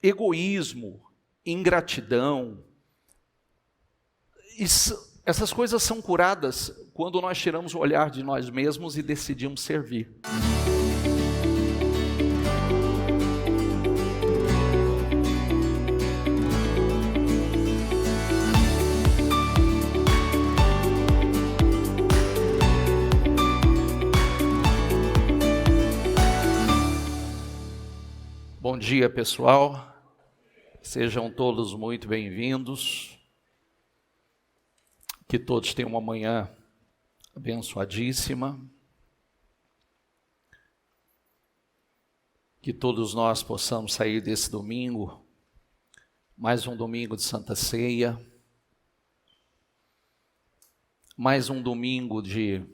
egoísmo, ingratidão, essas coisas são curadas quando nós tiramos o olhar de nós mesmos e decidimos servir. Bom dia, pessoal. Sejam todos muito bem-vindos. Que todos tenham uma manhã abençoadíssima. Que todos nós possamos sair desse domingo, mais um domingo de Santa Ceia, mais um domingo de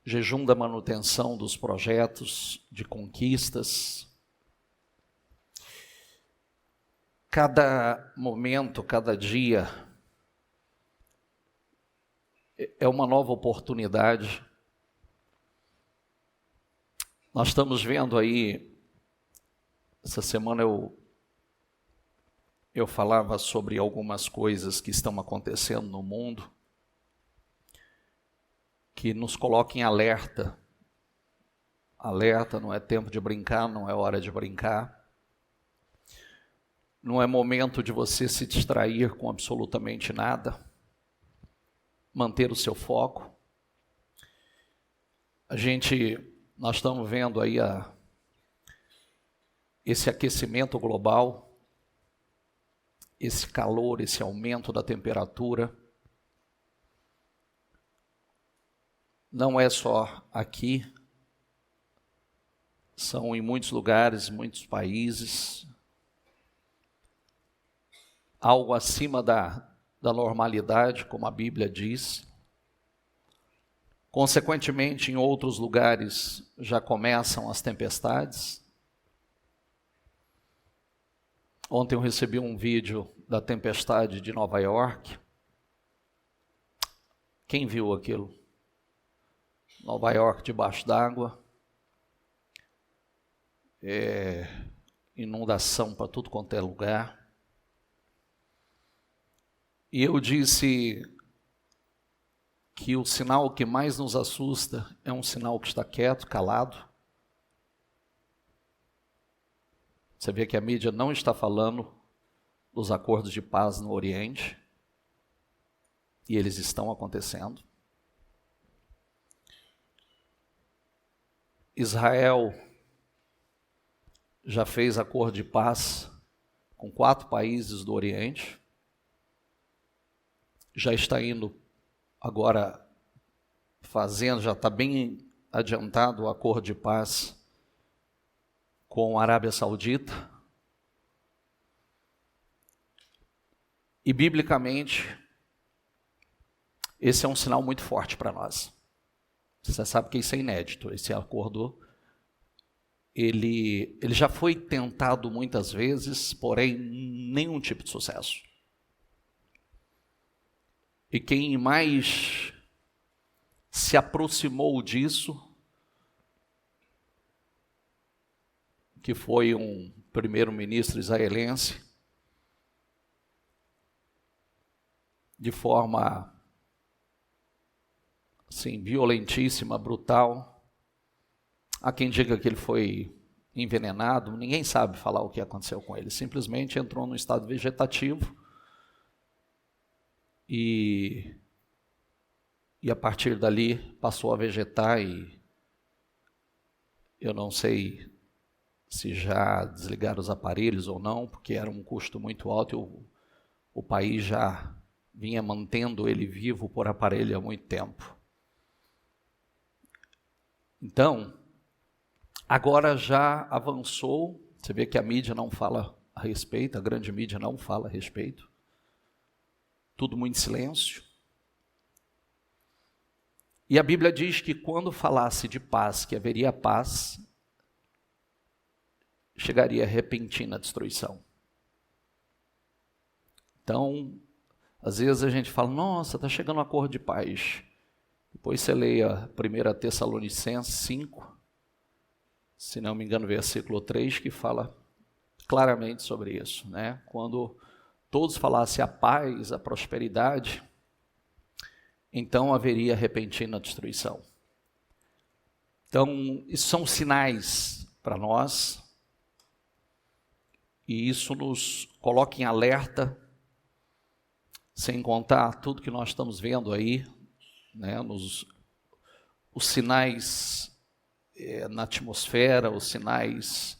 jejum da manutenção dos projetos, de conquistas. Cada momento, cada dia é uma nova oportunidade. Nós estamos vendo aí, essa semana eu falava sobre algumas coisas que estão acontecendo no mundo, que nos coloquem em alerta. Alerta, não é tempo de brincar, não é hora de brincar. Não é momento de você se distrair com absolutamente nada. Manter o seu foco. Nós estamos vendo aí esse aquecimento global, esse calor, esse aumento da temperatura. Não é só aqui, são em muitos lugares, muitos países, algo acima da normalidade, como a Bíblia diz. Consequentemente, em outros lugares já começam as tempestades. Ontem eu recebi um vídeo da tempestade de Nova York. Quem viu aquilo? Nova York debaixo d'água, inundação para tudo quanto é lugar. E eu disse que o sinal que mais nos assusta é um sinal que está quieto, calado. Você vê que a mídia não está falando dos acordos de paz no Oriente, e eles estão acontecendo. Israel já fez acordo de paz com 4 países do Oriente. Já está indo agora já está bem adiantado o acordo de paz com a Arábia Saudita. E biblicamente, esse é um sinal muito forte para nós. Você sabe que isso é inédito, esse acordo, ele já foi tentado muitas vezes, porém nenhum tipo de sucesso. E quem mais se aproximou disso, que foi um primeiro-ministro israelense, de forma assim, violentíssima, brutal. Há quem diga que ele foi envenenado, ninguém sabe falar o que aconteceu com ele. Simplesmente entrou num estado vegetativo e a partir dali passou a vegetar, e eu não sei se já desligaram os aparelhos ou não, porque era um custo muito alto e o país já vinha mantendo ele vivo por aparelho há muito tempo. Então, agora já avançou, você vê que a mídia não fala a respeito, a grande mídia não fala a respeito, tudo muito silêncio. E a Bíblia diz que quando falasse de paz, que haveria paz, chegaria a repentina destruição. Então, às vezes a gente fala, nossa, está chegando um acordo de paz. Depois você leia 1 Tessalonicenses 5, se não me engano, versículo 3, que fala claramente sobre isso, né? Quando todos falassem a paz, a prosperidade, então haveria repentina destruição. Então, isso são sinais para nós, e isso nos coloca em alerta, sem contar tudo que nós estamos vendo aí, né? Os sinais na atmosfera, os sinais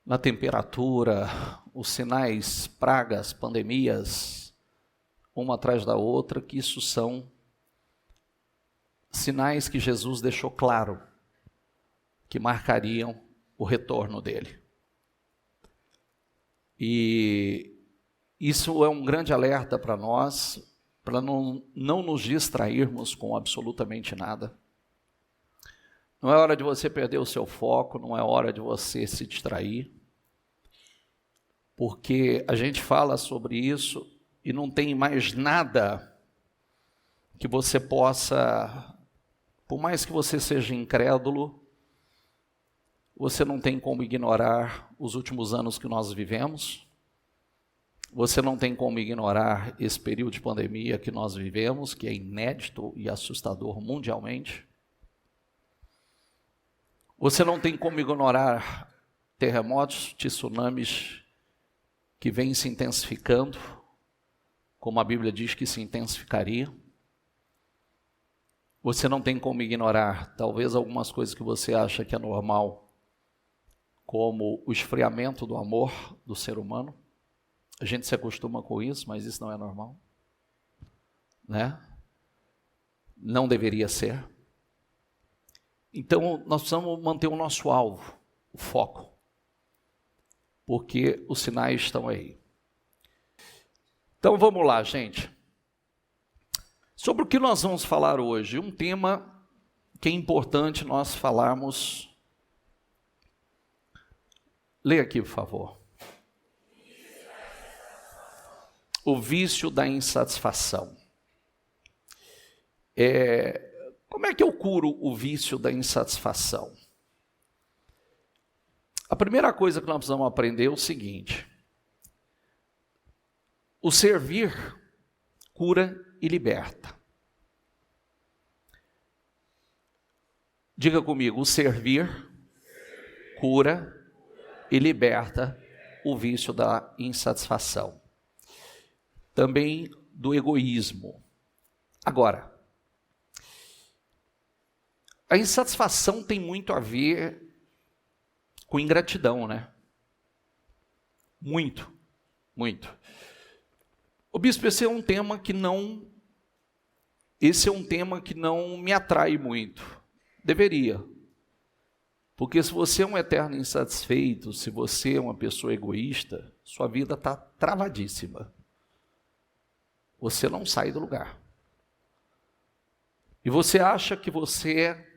na temperatura, os sinais, pragas, pandemias, uma atrás da outra, que isso são sinais que Jesus deixou claro, que marcariam o retorno dele. E isso é um grande alerta para nós, para não nos distrairmos com absolutamente nada. Não é hora de você perder o seu foco, não é hora de você se distrair, porque a gente fala sobre isso e não tem mais nada que você possa, por mais que você seja incrédulo, você não tem como ignorar os últimos anos que nós vivemos, você não tem como ignorar esse período de pandemia que nós vivemos, que é inédito e assustador mundialmente. Você não tem como ignorar terremotos, tsunamis que vêm se intensificando, como a Bíblia diz que se intensificaria. Você não tem como ignorar, talvez, algumas coisas que você acha que é normal, como o esfriamento do amor do ser humano. A gente se acostuma com isso, mas isso não é normal, né? Não deveria ser. Então, nós precisamos manter o nosso alvo, o foco, porque os sinais estão aí. Então, vamos lá, gente. Sobre o que nós vamos falar hoje? Um tema que é importante nós falarmos. Leia aqui, por favor. O vício da insatisfação. Como é que eu curo o vício da insatisfação? A primeira coisa que nós precisamos aprender é o seguinte: o servir cura e liberta. Diga comigo, o servir cura e liberta o vício da insatisfação. Também do egoísmo. Agora, a insatisfação tem muito a ver com ingratidão, né? Muito, muito. O bispo, esse é um tema que não me atrai muito. Deveria. Porque se você é um eterno insatisfeito, se você é uma pessoa egoísta, sua vida está travadíssima. Você não sai do lugar. E você acha que você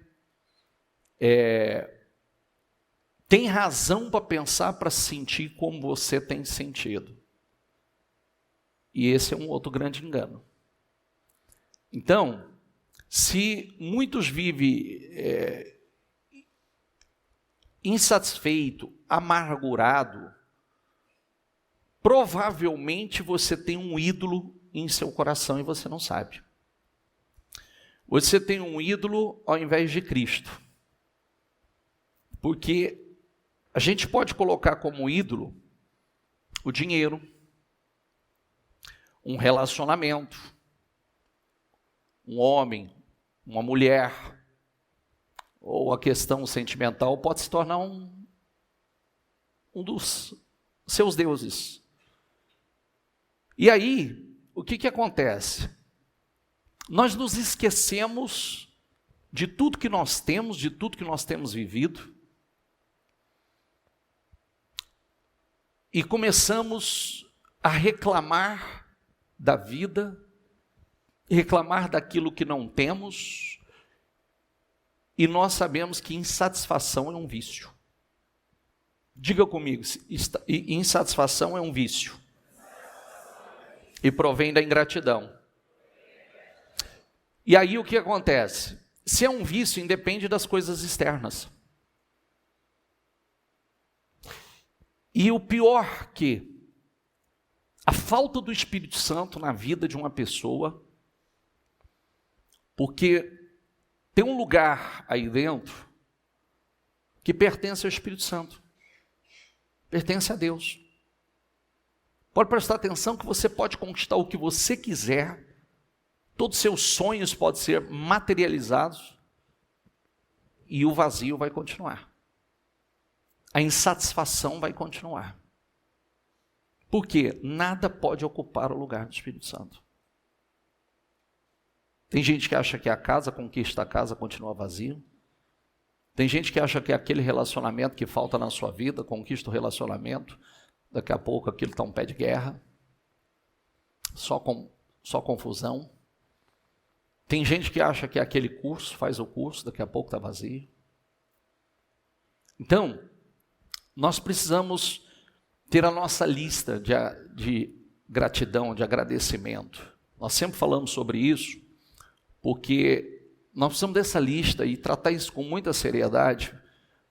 tem razão para pensar, para sentir como você tem sentido. E esse é um outro grande engano. Então, se muitos vivem insatisfeito, amargurado, provavelmente você tem um ídolo em seu coração e você não sabe. Você tem um ídolo ao invés de Cristo. Porque a gente pode colocar como ídolo o dinheiro, um relacionamento, um homem, uma mulher, ou a questão sentimental pode se tornar um dos seus deuses. E aí, o que acontece? Nós nos esquecemos de tudo que nós temos, de tudo que nós temos vivido, e começamos a reclamar da vida, reclamar daquilo que não temos, e nós sabemos que insatisfação é um vício. Diga comigo, insatisfação é um vício. E provém da ingratidão. E aí o que acontece? Se é um vício, independe das coisas externas. E o pior que a falta do Espírito Santo na vida de uma pessoa, porque tem um lugar aí dentro que pertence ao Espírito Santo, pertence a Deus. Pode prestar atenção que você pode conquistar o que você quiser, todos os seus sonhos podem ser materializados e o vazio vai continuar. A insatisfação vai continuar. Porque nada pode ocupar o lugar do Espírito Santo. Tem gente que acha que a casa conquista a casa, continua vazio. Tem gente que acha que aquele relacionamento que falta na sua vida, conquista o relacionamento, daqui a pouco aquilo está um pé de guerra, só confusão. Tem gente que acha que aquele curso, faz o curso, daqui a pouco está vazio. Então, nós precisamos ter a nossa lista de gratidão, de agradecimento. Nós sempre falamos sobre isso, porque nós precisamos dessa lista e tratar isso com muita seriedade,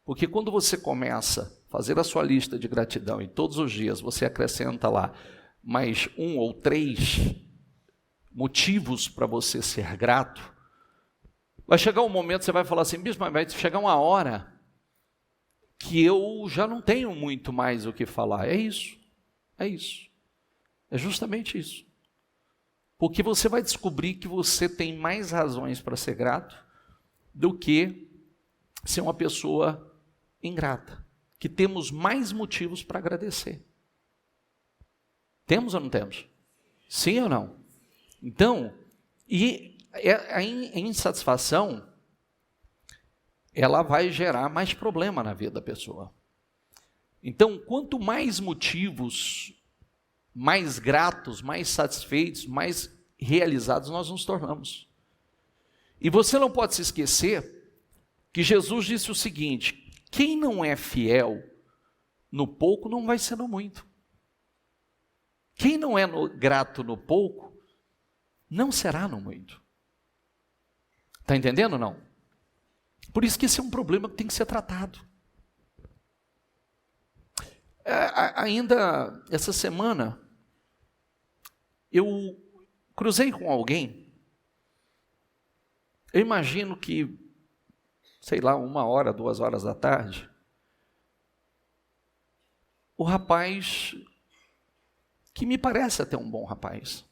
porque quando você começa a fazer a sua lista de gratidão e todos os dias você acrescenta lá mais 1 ou 3 motivos para você ser grato, vai chegar um momento que você vai falar assim, bispo, mas vai chegar uma hora que eu já não tenho muito mais o que falar. É isso, é justamente isso. Porque você vai descobrir que você tem mais razões para ser grato do que ser uma pessoa ingrata, que temos mais motivos para agradecer. Temos ou não temos? Sim ou não? Então, e a insatisfação, ela vai gerar mais problema na vida da pessoa. Então, quanto mais motivos, mais gratos, mais satisfeitos, mais realizados nós nos tornamos. E você não pode se esquecer que Jesus disse o seguinte: quem não é fiel no pouco não vai ser no muito. Quem não é grato no pouco não será no muito. Está entendendo ou não? Por isso que esse é um problema que tem que ser tratado. Ainda essa semana, eu cruzei com alguém, eu imagino que, sei lá, 1h, 2h da tarde, o rapaz, que me parece até um bom rapaz,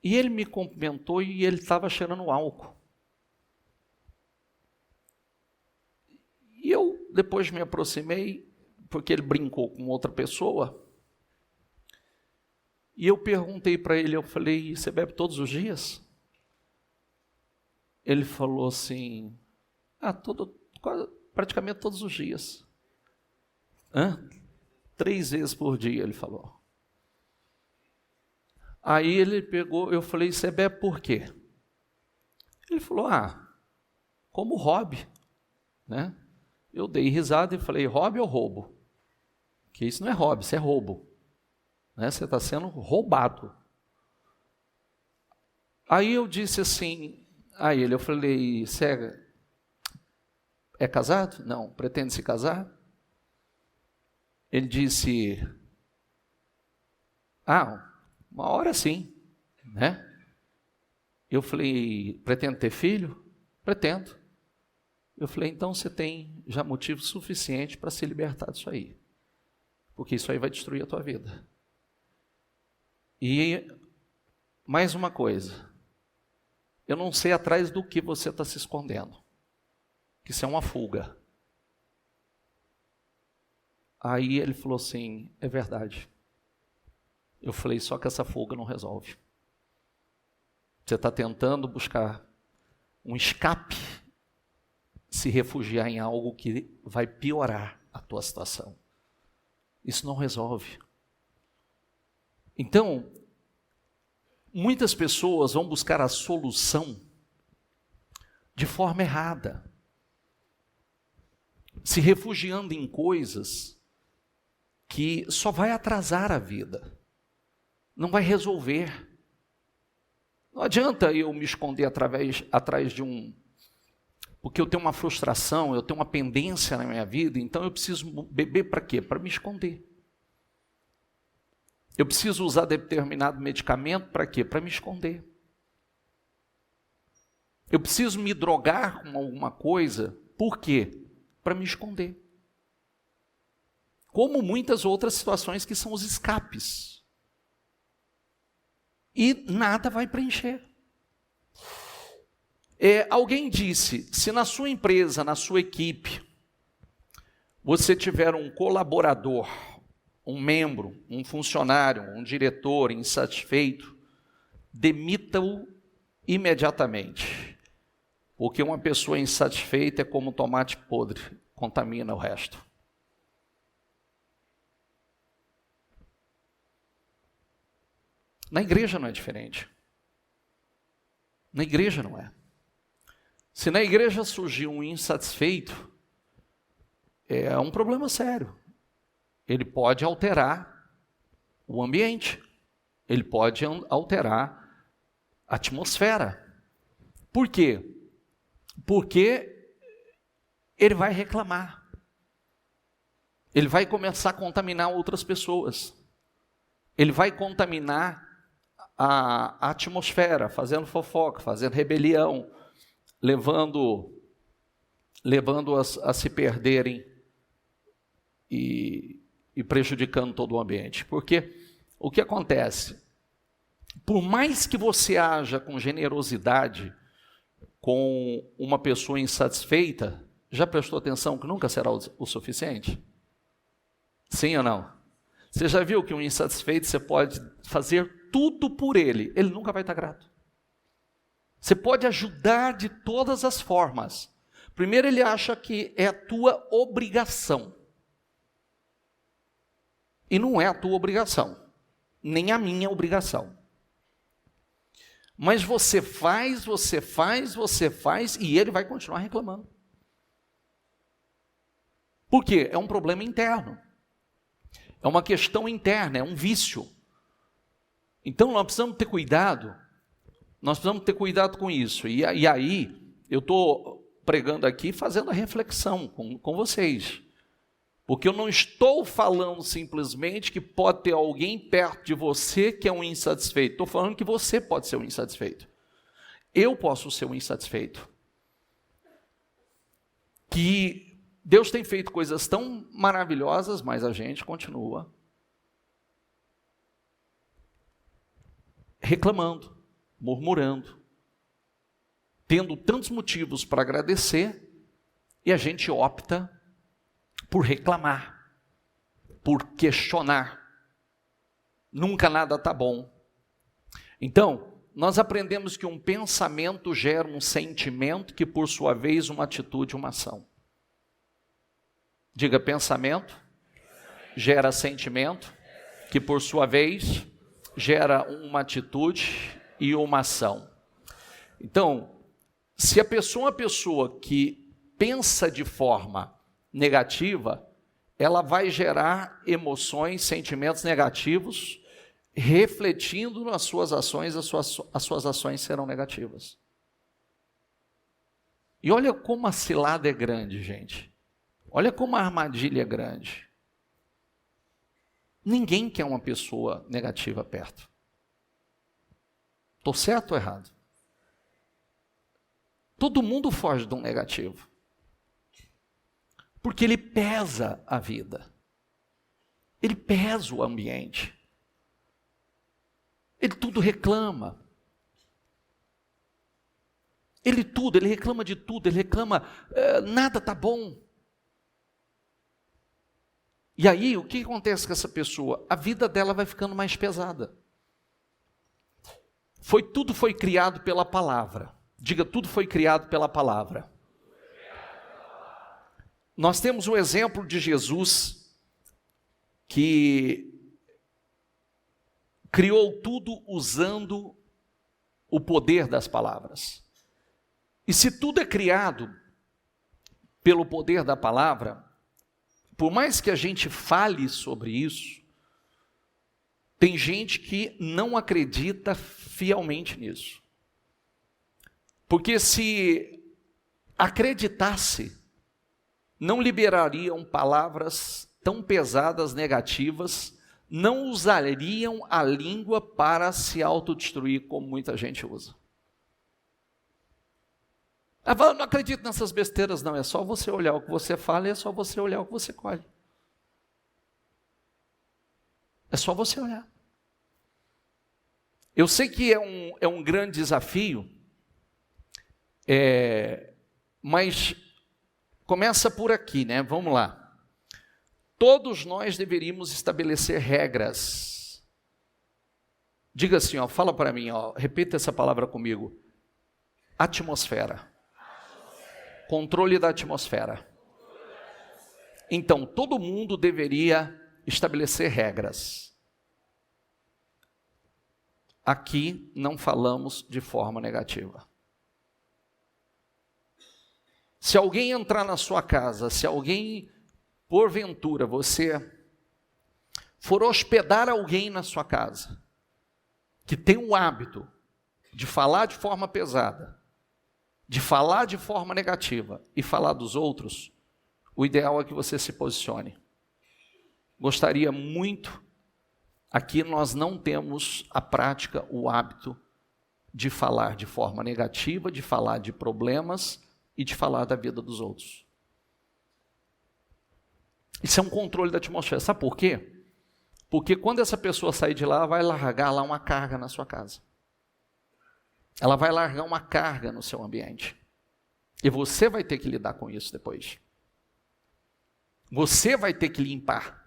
e ele me cumprimentou e ele estava cheirando álcool. E eu depois me aproximei, porque ele brincou com outra pessoa, e eu perguntei para ele, eu falei, você bebe todos os dias? Ele falou assim, praticamente todos os dias. 3 vezes por dia, ele falou. Aí ele pegou, eu falei, você bebe por quê? Ele falou, como hobby, né? Eu dei risada e falei, hobby ou roubo? Que isso não é hobby, isso é roubo. Né? Você está sendo roubado. Aí eu disse assim, eu falei, você é casado? Não. Pretende se casar? Ele disse, uma hora sim, né? Eu falei, pretende ter filho? Pretendo. Eu falei, então você tem já motivo suficiente para se libertar disso aí. Porque isso aí vai destruir a tua vida. E mais uma coisa, eu não sei atrás do que você está se escondendo. Que isso é uma fuga. Aí ele falou assim, é verdade. Eu falei, só que essa fuga não resolve. Você está tentando buscar um escape, se refugiar em algo que vai piorar a tua situação. Isso não resolve. Então, muitas pessoas vão buscar a solução de forma errada, se refugiando em coisas que só vai atrasar a vida, não vai resolver. Não adianta eu me esconder atrás de um porque eu tenho uma frustração, eu tenho uma pendência na minha vida, então eu preciso beber para quê? Para me esconder. Eu preciso usar determinado medicamento para quê? Para me esconder. Eu preciso me drogar com alguma coisa, por quê? Para me esconder. Como muitas outras situações que são os escapes. E nada vai preencher. Alguém disse, se na sua empresa, na sua equipe, você tiver um colaborador, um membro, um funcionário, um diretor insatisfeito, demita-o imediatamente. Porque uma pessoa insatisfeita é como tomate podre, contamina o resto. Na igreja não é diferente. Na igreja não é. Se na igreja surgir um insatisfeito, é um problema sério. Ele pode alterar o ambiente. Ele pode alterar a atmosfera. Por quê? Porque ele vai reclamar. Ele vai começar a contaminar outras pessoas. Ele vai contaminar a atmosfera, fazendo fofoca, fazendo rebelião, levando-as a se perderem e prejudicando todo o ambiente. Porque o que acontece? Por mais que você haja com generosidade com uma pessoa insatisfeita, já prestou atenção que nunca será o suficiente? Sim ou não? Você já viu que um insatisfeito, você pode fazer tudo por ele, ele nunca vai estar grato. Você pode ajudar de todas as formas. Primeiro, ele acha que é a tua obrigação. E não é a tua obrigação, nem a minha obrigação. Mas você faz, e ele vai continuar reclamando. Por quê? É um problema interno. É uma questão interna, é um vício. Então nós precisamos ter cuidado. Nós precisamos ter cuidado com isso. E aí, eu estou pregando aqui, fazendo a reflexão com vocês. Porque eu não estou falando simplesmente que pode ter alguém perto de você que é um insatisfeito. Estou falando que você pode ser um insatisfeito. Eu posso ser um insatisfeito. Que Deus tem feito coisas tão maravilhosas, mas a gente continua reclamando, murmurando, tendo tantos motivos para agradecer, e a gente opta por reclamar, por questionar. Nunca nada está bom. Então, nós aprendemos que um pensamento gera um sentimento, que por sua vez uma atitude, uma ação. Diga, pensamento gera sentimento, que por sua vez gera uma atitude e uma ação. Então, se a pessoa é uma pessoa que pensa de forma negativa, ela vai gerar emoções, sentimentos negativos, refletindo nas suas ações, as suas ações serão negativas. E olha como a cilada é grande, gente. Olha como a armadilha é grande. Ninguém quer uma pessoa negativa perto. Estou certo ou errado? Todo mundo foge de um negativo. Porque ele pesa a vida. Ele pesa o ambiente. Ele tudo reclama. Ele reclama de tudo, ele reclama, nada está bom. E aí, o que acontece com essa pessoa? A vida dela vai ficando mais pesada. Tudo foi criado pela palavra. Diga, tudo foi criado pela palavra. Nós temos um exemplo de Jesus, que criou tudo usando o poder das palavras. E se tudo é criado pelo poder da palavra, por mais que a gente fale sobre isso, tem gente que não acredita fielmente nisso. Porque se acreditasse, não liberariam palavras tão pesadas, negativas, não usariam a língua para se autodestruir, como muita gente usa. Eu não acredito nessas besteiras, não. É só você olhar o que você fala e é só você olhar o que você colhe. É só você olhar. Eu sei que é um grande desafio, mas começa por aqui, né? Vamos lá. Todos nós deveríamos estabelecer regras. Diga assim, ó, fala para mim, ó, repita essa palavra comigo. Atmosfera. Controle da atmosfera. Então, todo mundo deveria estabelecer regras. Aqui não falamos de forma negativa. Se alguém entrar na sua casa, se alguém, porventura, você for hospedar alguém na sua casa, que tem o hábito de falar de forma pesada, de falar de forma negativa e falar dos outros, o ideal é que você se posicione. Gostaria muito, aqui nós não temos a prática, o hábito de falar de forma negativa, de falar de problemas e de falar da vida dos outros. Isso é um controle da atmosfera. Sabe por quê? Porque quando essa pessoa sair de lá, ela vai largar lá uma carga na sua casa. Ela vai largar uma carga no seu ambiente. E você vai ter que lidar com isso depois. Você vai ter que limpar.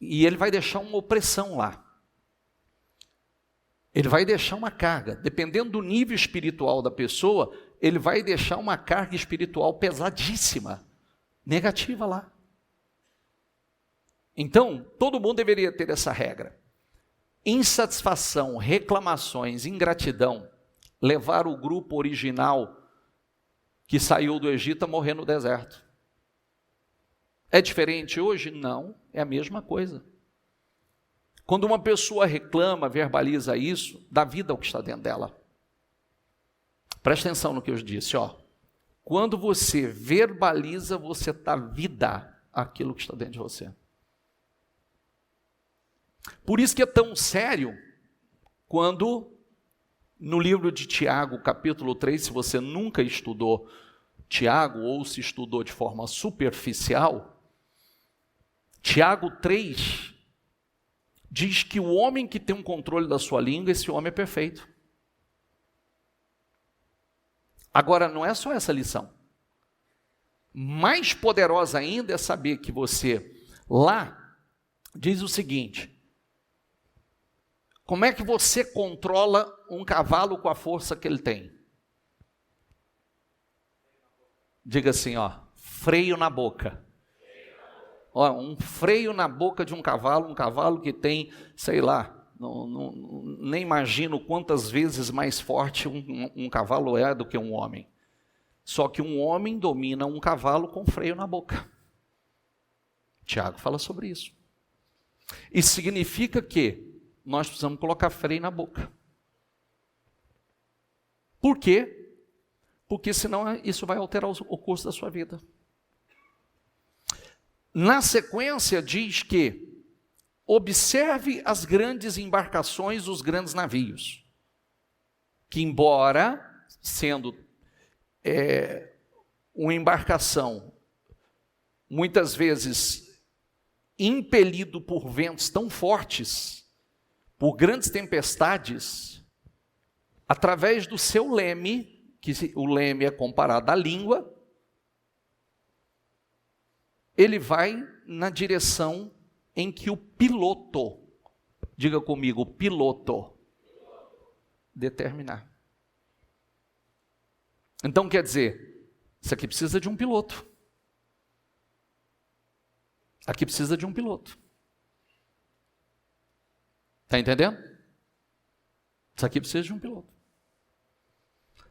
E ele vai deixar uma opressão lá. Ele vai deixar uma carga. Dependendo do nível espiritual da pessoa, ele vai deixar uma carga espiritual pesadíssima, negativa lá. Então, todo mundo deveria ter essa regra. Insatisfação, reclamações, ingratidão, levar o grupo original que saiu do Egito a morrer no deserto. É diferente hoje? Não, é a mesma coisa. Quando uma pessoa reclama, verbaliza isso, dá vida ao que está dentro dela. Presta atenção no que eu disse, ó. Quando você verbaliza, você dá vida àquilo que está dentro de você. Por isso que é tão sério quando no livro de Tiago, capítulo 3, se você nunca estudou Tiago ou se estudou de forma superficial, Tiago 3 diz que o homem que tem um controle da sua língua, esse homem é perfeito. Agora, não é só essa lição. Mais poderosa ainda é saber que você, lá, diz o seguinte: como é que você controla um cavalo com a força que ele tem? Diga assim, ó, freio na boca. Ó, um freio na boca de um cavalo que tem, sei lá, nem imagino quantas vezes mais forte um cavalo é do que um homem. Só que um homem domina um cavalo com freio na boca. Tiago fala sobre isso. Isso significa que nós precisamos colocar freio na boca. Por quê? Porque senão isso vai alterar o curso da sua vida. Na sequência diz que observe as grandes embarcações, os grandes navios, que embora sendo uma embarcação muitas vezes impelido por ventos tão fortes, por grandes tempestades, através do seu leme, que o leme é comparado à língua, ele vai na direção em que o piloto, diga comigo, piloto, determinar. Então quer dizer, isso aqui precisa de um piloto. Aqui precisa de um piloto. Está entendendo? Isso aqui precisa de um piloto.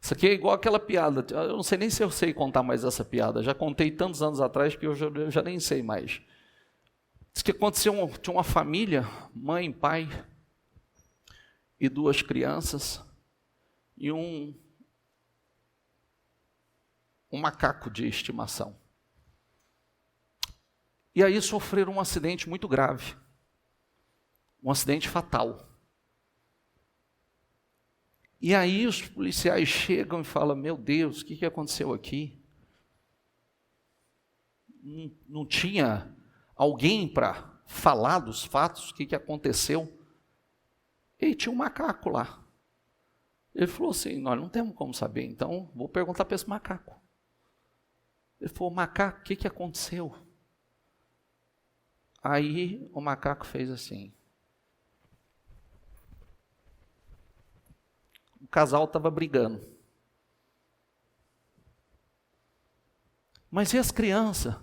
Isso aqui é igual aquela piada. Eu não sei nem se eu sei contar mais essa piada. Já contei tantos anos atrás que eu já nem sei mais. Diz que aconteceu, tinha uma família, mãe, pai e 2 crianças. E um um macaco de estimação. E aí sofreram um acidente muito grave, um acidente fatal. E aí os policiais chegam e falam, meu Deus, o que aconteceu aqui? Não tinha alguém para falar dos fatos, o que aconteceu? E tinha um macaco lá. Ele falou assim, nós não temos como saber, então vou perguntar para esse macaco. Ele falou, macaco, o que aconteceu? Aí o macaco fez assim. O casal estava brigando. Mas e as crianças?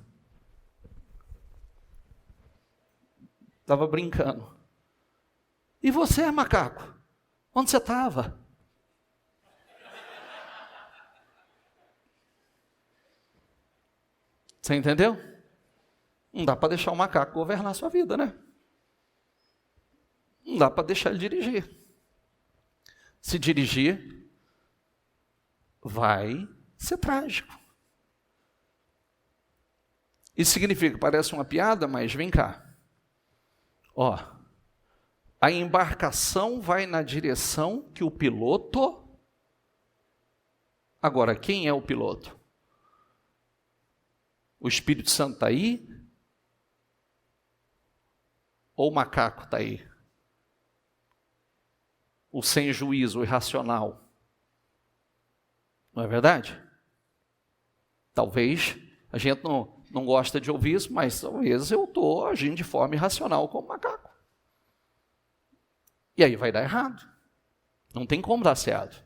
Estava brincando. E você, macaco? Onde você estava? Você entendeu? Não dá para deixar o macaco governar a sua vida, né? Não dá para deixar ele dirigir. Se dirigir, vai ser trágico. Isso significa, parece uma piada, mas vem cá. Ó, a embarcação vai na direção que o piloto... Agora, quem é o piloto? O Espírito Santo está aí? Ou o macaco está aí? O sem juízo, o irracional. Não é verdade? Talvez a gente não gosta de ouvir isso, mas talvez eu estou agindo de forma irracional como macaco. E aí vai dar errado. Não tem como dar certo.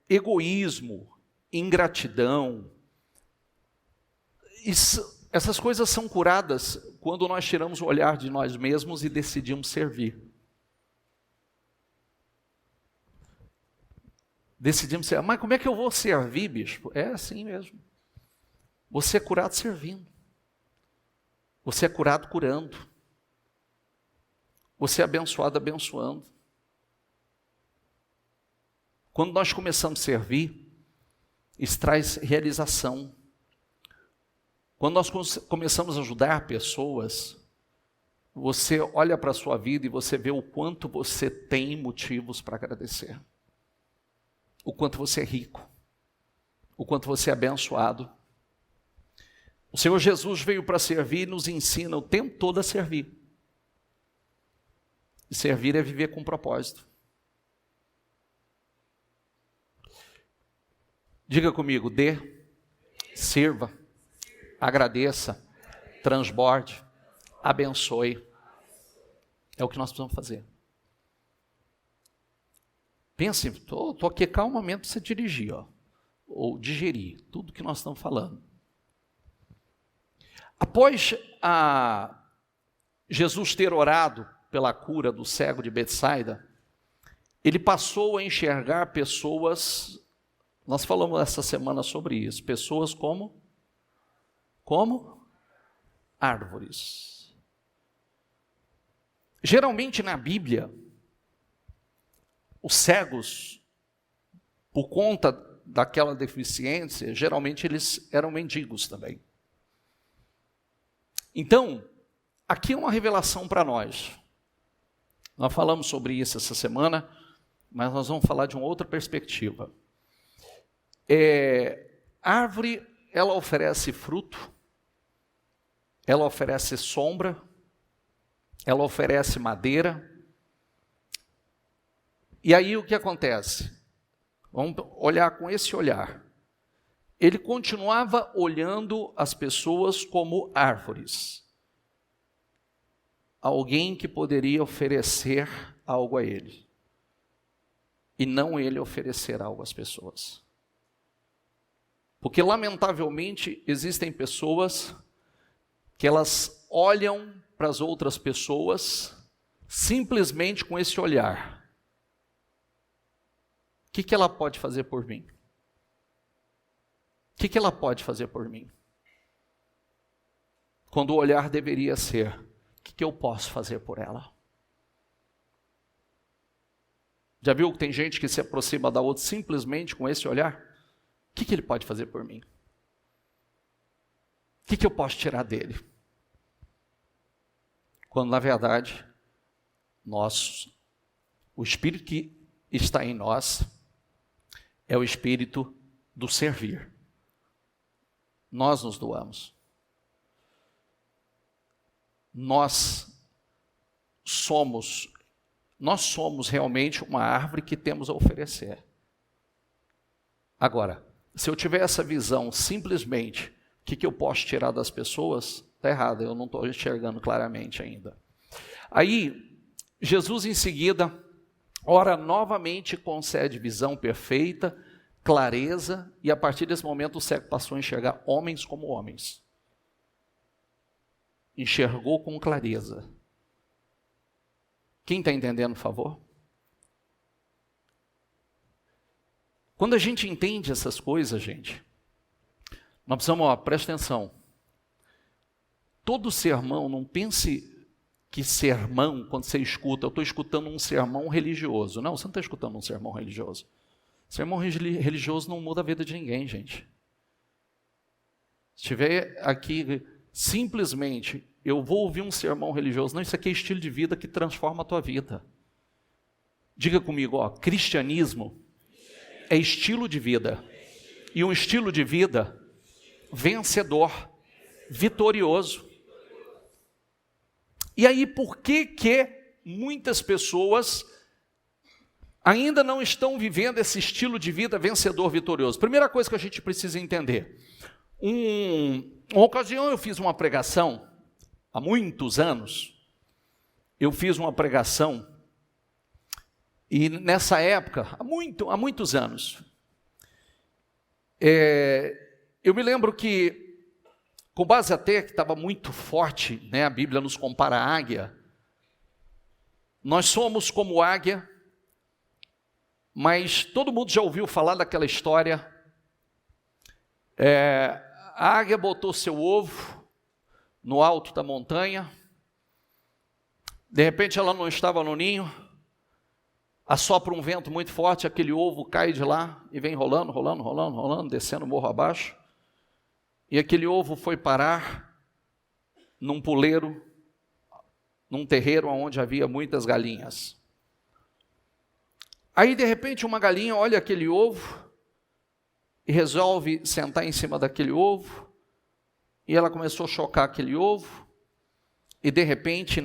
Egoísmo, ingratidão, essas coisas são curadas quando nós tiramos o olhar de nós mesmos e decidimos servir. Decidimos servir. Mas como é que eu vou servir, bispo? É assim mesmo. Você é curado servindo. Você é curado curando. Você é abençoado abençoando. Quando nós começamos a servir, isso traz realização. Quando nós começamos a ajudar pessoas, você olha para a sua vida e você vê o quanto você tem motivos para agradecer. O quanto você é rico. O quanto você é abençoado. O Senhor Jesus veio para servir e nos ensina o tempo todo a servir. E servir é viver com propósito. Diga comigo, dê, sirva, agradeça, transborde, abençoe. É o que nós precisamos fazer. Pense, estou aqui calmamente para você dirigir, ou digerir tudo que nós estamos falando. Após Jesus ter orado pela cura do cego de Betsaida, ele passou a enxergar pessoas, nós falamos essa semana sobre isso, pessoas como árvores. Geralmente na Bíblia, os cegos, por conta daquela deficiência, geralmente eles eram mendigos também. Então, aqui é uma revelação para nós. Nós falamos sobre isso essa semana, mas nós vamos falar de uma outra perspectiva. Árvore, ela oferece fruto, ela oferece sombra, ela oferece madeira. E aí o que acontece? Vamos olhar com esse olhar. Ele continuava olhando as pessoas como árvores. Alguém que poderia oferecer algo a ele. E não ele oferecer algo às pessoas. Porque, lamentavelmente, existem pessoas que elas olham para as outras pessoas simplesmente com esse olhar. O que ela pode fazer por mim? O que ela pode fazer por mim? Quando o olhar deveria ser, o que eu posso fazer por ela? Já viu que tem gente que se aproxima da outra simplesmente com esse olhar? que ele pode fazer por mim? O que eu posso tirar dele? Quando, na verdade, o Espírito que está em nós é o Espírito do servir. Nós nos doamos. Nós somos realmente uma árvore que temos a oferecer. Agora, se eu tiver essa visão simplesmente, o que eu posso tirar das pessoas, está errado, eu não estou enxergando claramente ainda. Aí, Jesus em seguida, ora novamente concede visão perfeita, clareza, e a partir desse momento o cego passou a enxergar homens como homens. Enxergou com clareza. Quem está entendendo, por favor? Quando a gente entende essas coisas, gente, nós precisamos, presta atenção. Todo sermão, não pense que sermão, quando você escuta, eu estou escutando um sermão religioso. Não, você não está escutando um sermão religioso. Sermão religioso não muda a vida de ninguém, gente. Se estiver aqui, simplesmente, eu vou ouvir um sermão religioso. Não, isso aqui é estilo de vida que transforma a tua vida. Diga comigo, cristianismo é estilo de vida. E um estilo de vida vencedor, vitorioso. E aí, por que muitas pessoas ainda não estão vivendo esse estilo de vida vencedor, vitorioso? Primeira coisa que a gente precisa entender. Uma ocasião eu fiz uma pregação, há muitos anos, eu fiz uma pregação, e nessa época, há muitos anos, eu me lembro que, com base até que estava muito forte, né, a Bíblia nos compara à águia, nós somos como águia, mas todo mundo já ouviu falar daquela história, a águia botou seu ovo no alto da montanha, de repente ela não estava no ninho, assopra um vento muito forte, aquele ovo cai de lá e vem rolando, descendo o morro abaixo, e aquele ovo foi parar num puleiro, num terreiro onde havia muitas galinhas. Aí de repente uma galinha olha aquele ovo e resolve sentar em cima daquele ovo, e ela começou a chocar aquele ovo, e de repente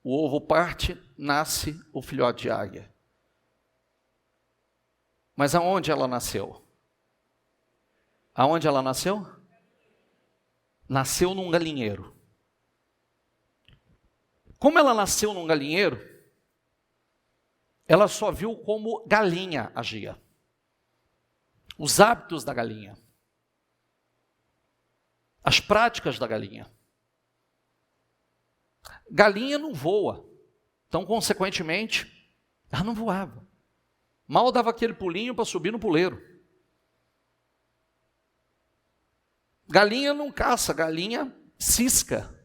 o ovo parte, nasce o filhote de águia. Mas aonde ela nasceu? Aonde ela nasceu? Nasceu num galinheiro. Como ela nasceu num galinheiro, ela só viu como galinha agia. Os hábitos da galinha. As práticas da galinha. Galinha não voa. Então, consequentemente, ela não voava. Mal dava aquele pulinho para subir no puleiro. Galinha não caça, galinha cisca.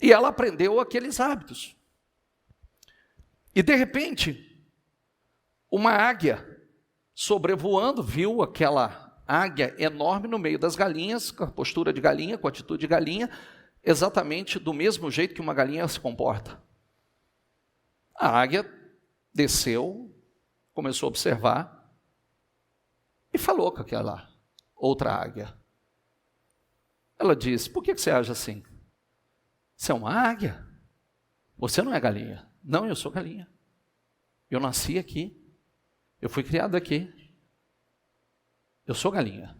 E ela aprendeu aqueles hábitos. E de repente, uma águia sobrevoando, viu aquela águia enorme no meio das galinhas, com a postura de galinha, com a atitude de galinha, exatamente do mesmo jeito que uma galinha se comporta. A águia desceu, começou a observar e falou com aquela outra águia. Ela disse: por que você age assim? Você é uma águia? Você não é galinha. Não, eu sou galinha. Eu nasci aqui. Eu fui criado aqui. Eu sou galinha.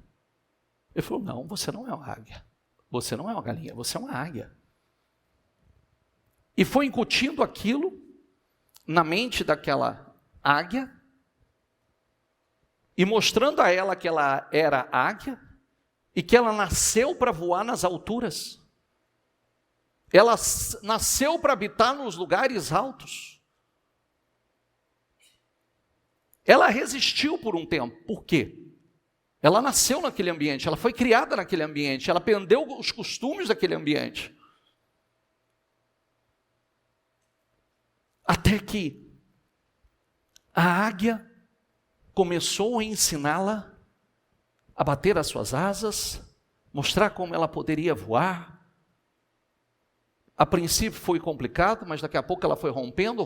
Ele falou: não, você não é uma águia. Você não é uma galinha, você é uma águia. E foi incutindo aquilo na mente daquela águia e mostrando a ela que ela era águia e que ela nasceu para voar nas alturas. Ela nasceu para habitar nos lugares altos. Ela resistiu por um tempo. Por quê? Ela nasceu naquele ambiente, ela foi criada naquele ambiente, ela aprendeu os costumes daquele ambiente. Até que a águia começou a ensiná-la a bater as suas asas, mostrar como ela poderia voar. A princípio foi complicado, mas daqui a pouco ela foi rompendo.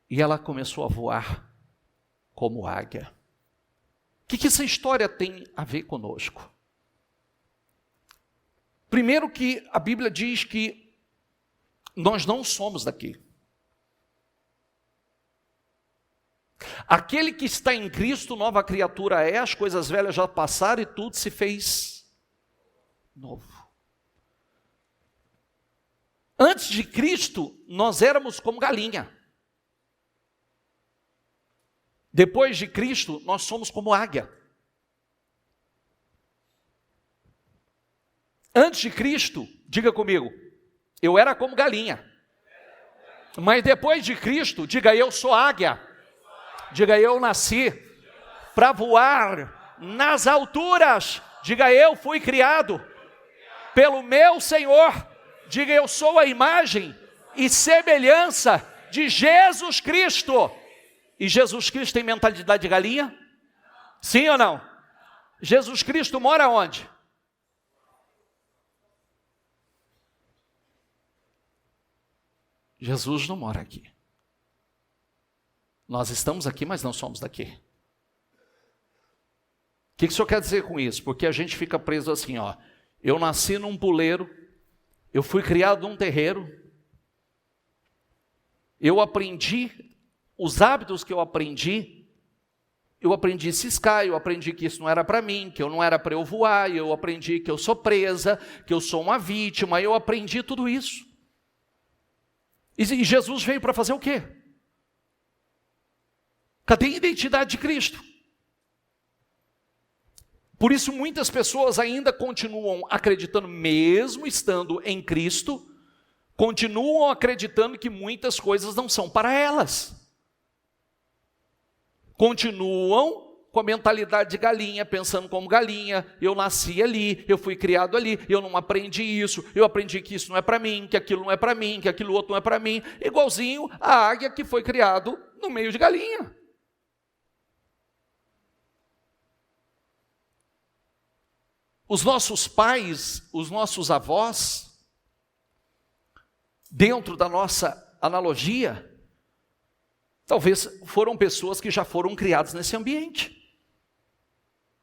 E ela começou a voar como águia. O que essa história tem a ver conosco? Primeiro que a Bíblia diz que nós não somos daqui. Aquele que está em Cristo, nova criatura é, as coisas velhas já passaram e tudo se fez novo. Antes de Cristo, nós éramos como galinha. Depois de Cristo, nós somos como águia. Antes de Cristo, diga comigo, eu era como galinha. Mas depois de Cristo, diga eu sou águia. Diga eu nasci para voar nas alturas. Diga eu fui criado pelo meu Senhor. Diga eu sou a imagem e semelhança de Jesus Cristo. E Jesus Cristo tem mentalidade de galinha? Sim ou não? Jesus Cristo mora onde? Jesus não mora aqui. Nós estamos aqui, mas não somos daqui. O que o senhor quer dizer com isso? Porque a gente fica preso assim, ó. Eu nasci num puleiro, eu fui criado num terreiro, eu aprendi os hábitos que eu aprendi ciscar, eu aprendi que isso não era para mim, que eu não era para eu voar, eu aprendi que eu sou presa, que eu sou uma vítima, eu aprendi tudo isso. E Jesus veio para fazer o quê? Cadê a identidade de Cristo? Por isso muitas pessoas ainda continuam acreditando, mesmo estando em Cristo, continuam acreditando que muitas coisas não são para elas. Continuam com a mentalidade de galinha, pensando como galinha, eu nasci ali, eu fui criado ali, eu não aprendi isso, eu aprendi que isso não é para mim, que aquilo não é para mim, que aquilo outro não é para mim, igualzinho a águia que foi criado no meio de galinha. Os nossos pais, os nossos avós, dentro da nossa analogia, talvez foram pessoas que já foram criadas nesse ambiente.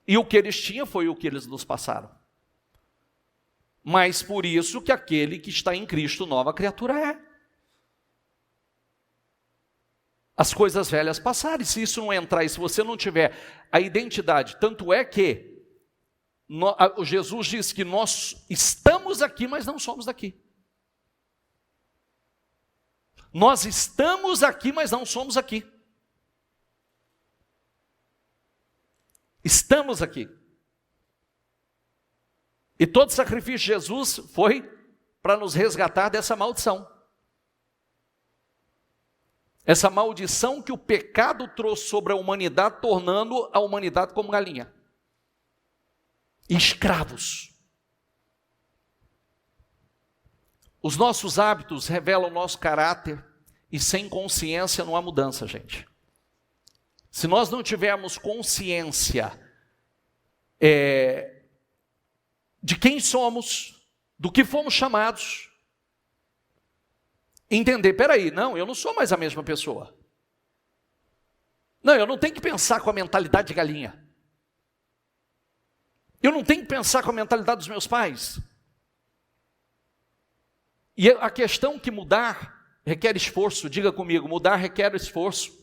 E o que eles tinham foi o que eles nos passaram. Mas por isso que aquele que está em Cristo, nova criatura é. As coisas velhas passaram, e se isso não entrar, e se você não tiver a identidade, tanto é que Jesus diz que nós estamos aqui, mas não somos daqui. Nós estamos aqui, mas não somos aqui. Estamos aqui. E todo sacrifício de Jesus foi para nos resgatar dessa maldição. Essa maldição que o pecado trouxe sobre a humanidade, tornando a humanidade como galinha. Escravos. Os nossos hábitos revelam o nosso caráter e sem consciência não há mudança, gente. Se nós não tivermos consciência de quem somos, do que fomos chamados, entender, peraí, não, eu não sou mais a mesma pessoa. Não, eu não tenho que pensar com a mentalidade de galinha. Eu não tenho que pensar com a mentalidade dos meus pais. E a questão que mudar requer esforço. Diga comigo, mudar requer esforço.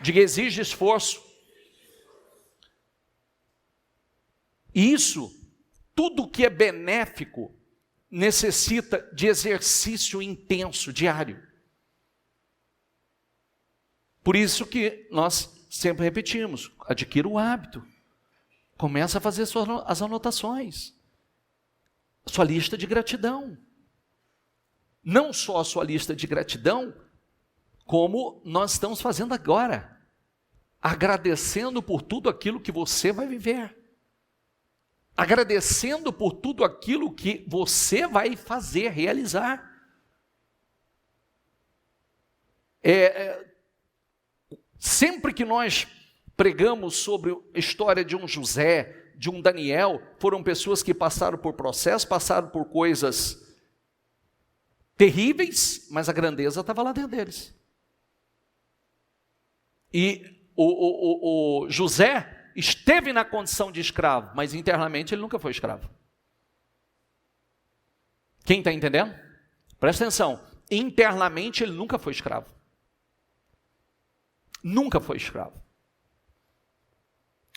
Diga, exige esforço. E isso, tudo que é benéfico, necessita de exercício intenso, diário. Por isso que nós sempre repetimos, adquira o hábito. Começa a fazer as anotações. Sua lista de gratidão. Não só a sua lista de gratidão, como nós estamos fazendo agora. Agradecendo por tudo aquilo que você vai viver. Agradecendo por tudo aquilo que você vai fazer, realizar. Sempre que nós pregamos sobre a história de um José, de um Daniel, foram pessoas que passaram por processos, passaram por coisas terríveis, mas a grandeza estava lá dentro deles. E o José esteve na condição de escravo, mas internamente ele nunca foi escravo. Quem está entendendo? Presta atenção, internamente ele nunca foi escravo. Nunca foi escravo.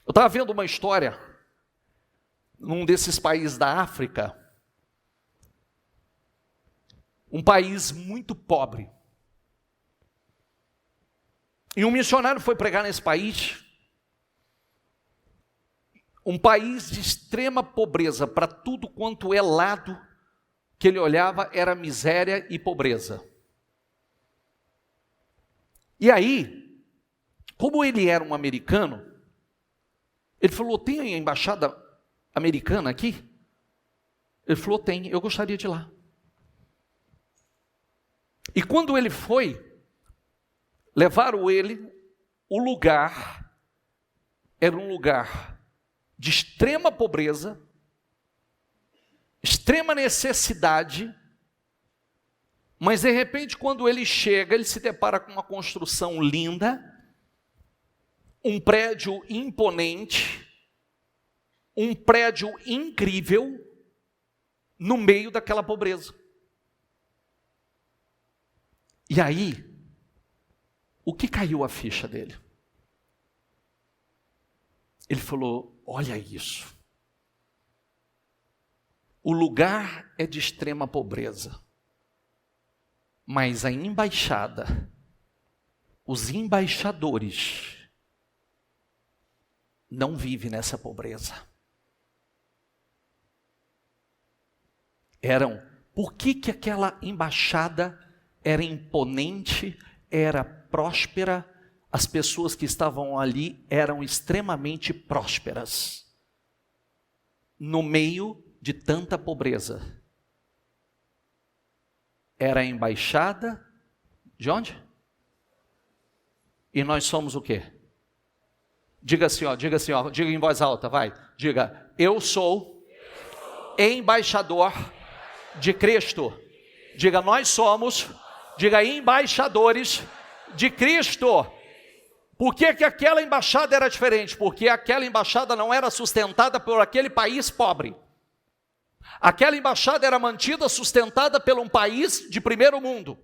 Eu estava vendo uma história, num desses países da África, um país muito pobre. E um missionário foi pregar nesse país, um país de extrema pobreza, para tudo quanto é lado que ele olhava era miséria e pobreza. E aí, como ele era um americano, ele falou, tem a embaixada americana aqui? Ele falou, tem, eu gostaria de ir lá. E quando ele foi, levaram ele, o lugar era um lugar de extrema pobreza, extrema necessidade, mas de repente quando ele chega, ele se depara com uma construção linda, um prédio imponente, um prédio incrível, no meio daquela pobreza. E aí, o que caiu a ficha dele? Ele falou, olha isso. O lugar é de extrema pobreza, mas a embaixada, os embaixadores, não vivem nessa pobreza. Por que aquela embaixada era imponente, era próspera, as pessoas que estavam ali eram extremamente prósperas, no meio de tanta pobreza? Era a embaixada, de onde? E nós somos o quê? Diga assim, diga em voz alta, vai. Diga, eu sou embaixador de Cristo. Diga, nós somos, diga, embaixadores de Cristo. Por que aquela embaixada era diferente? Porque aquela embaixada não era sustentada por aquele país pobre. Aquela embaixada era mantida, sustentada por um país de primeiro mundo.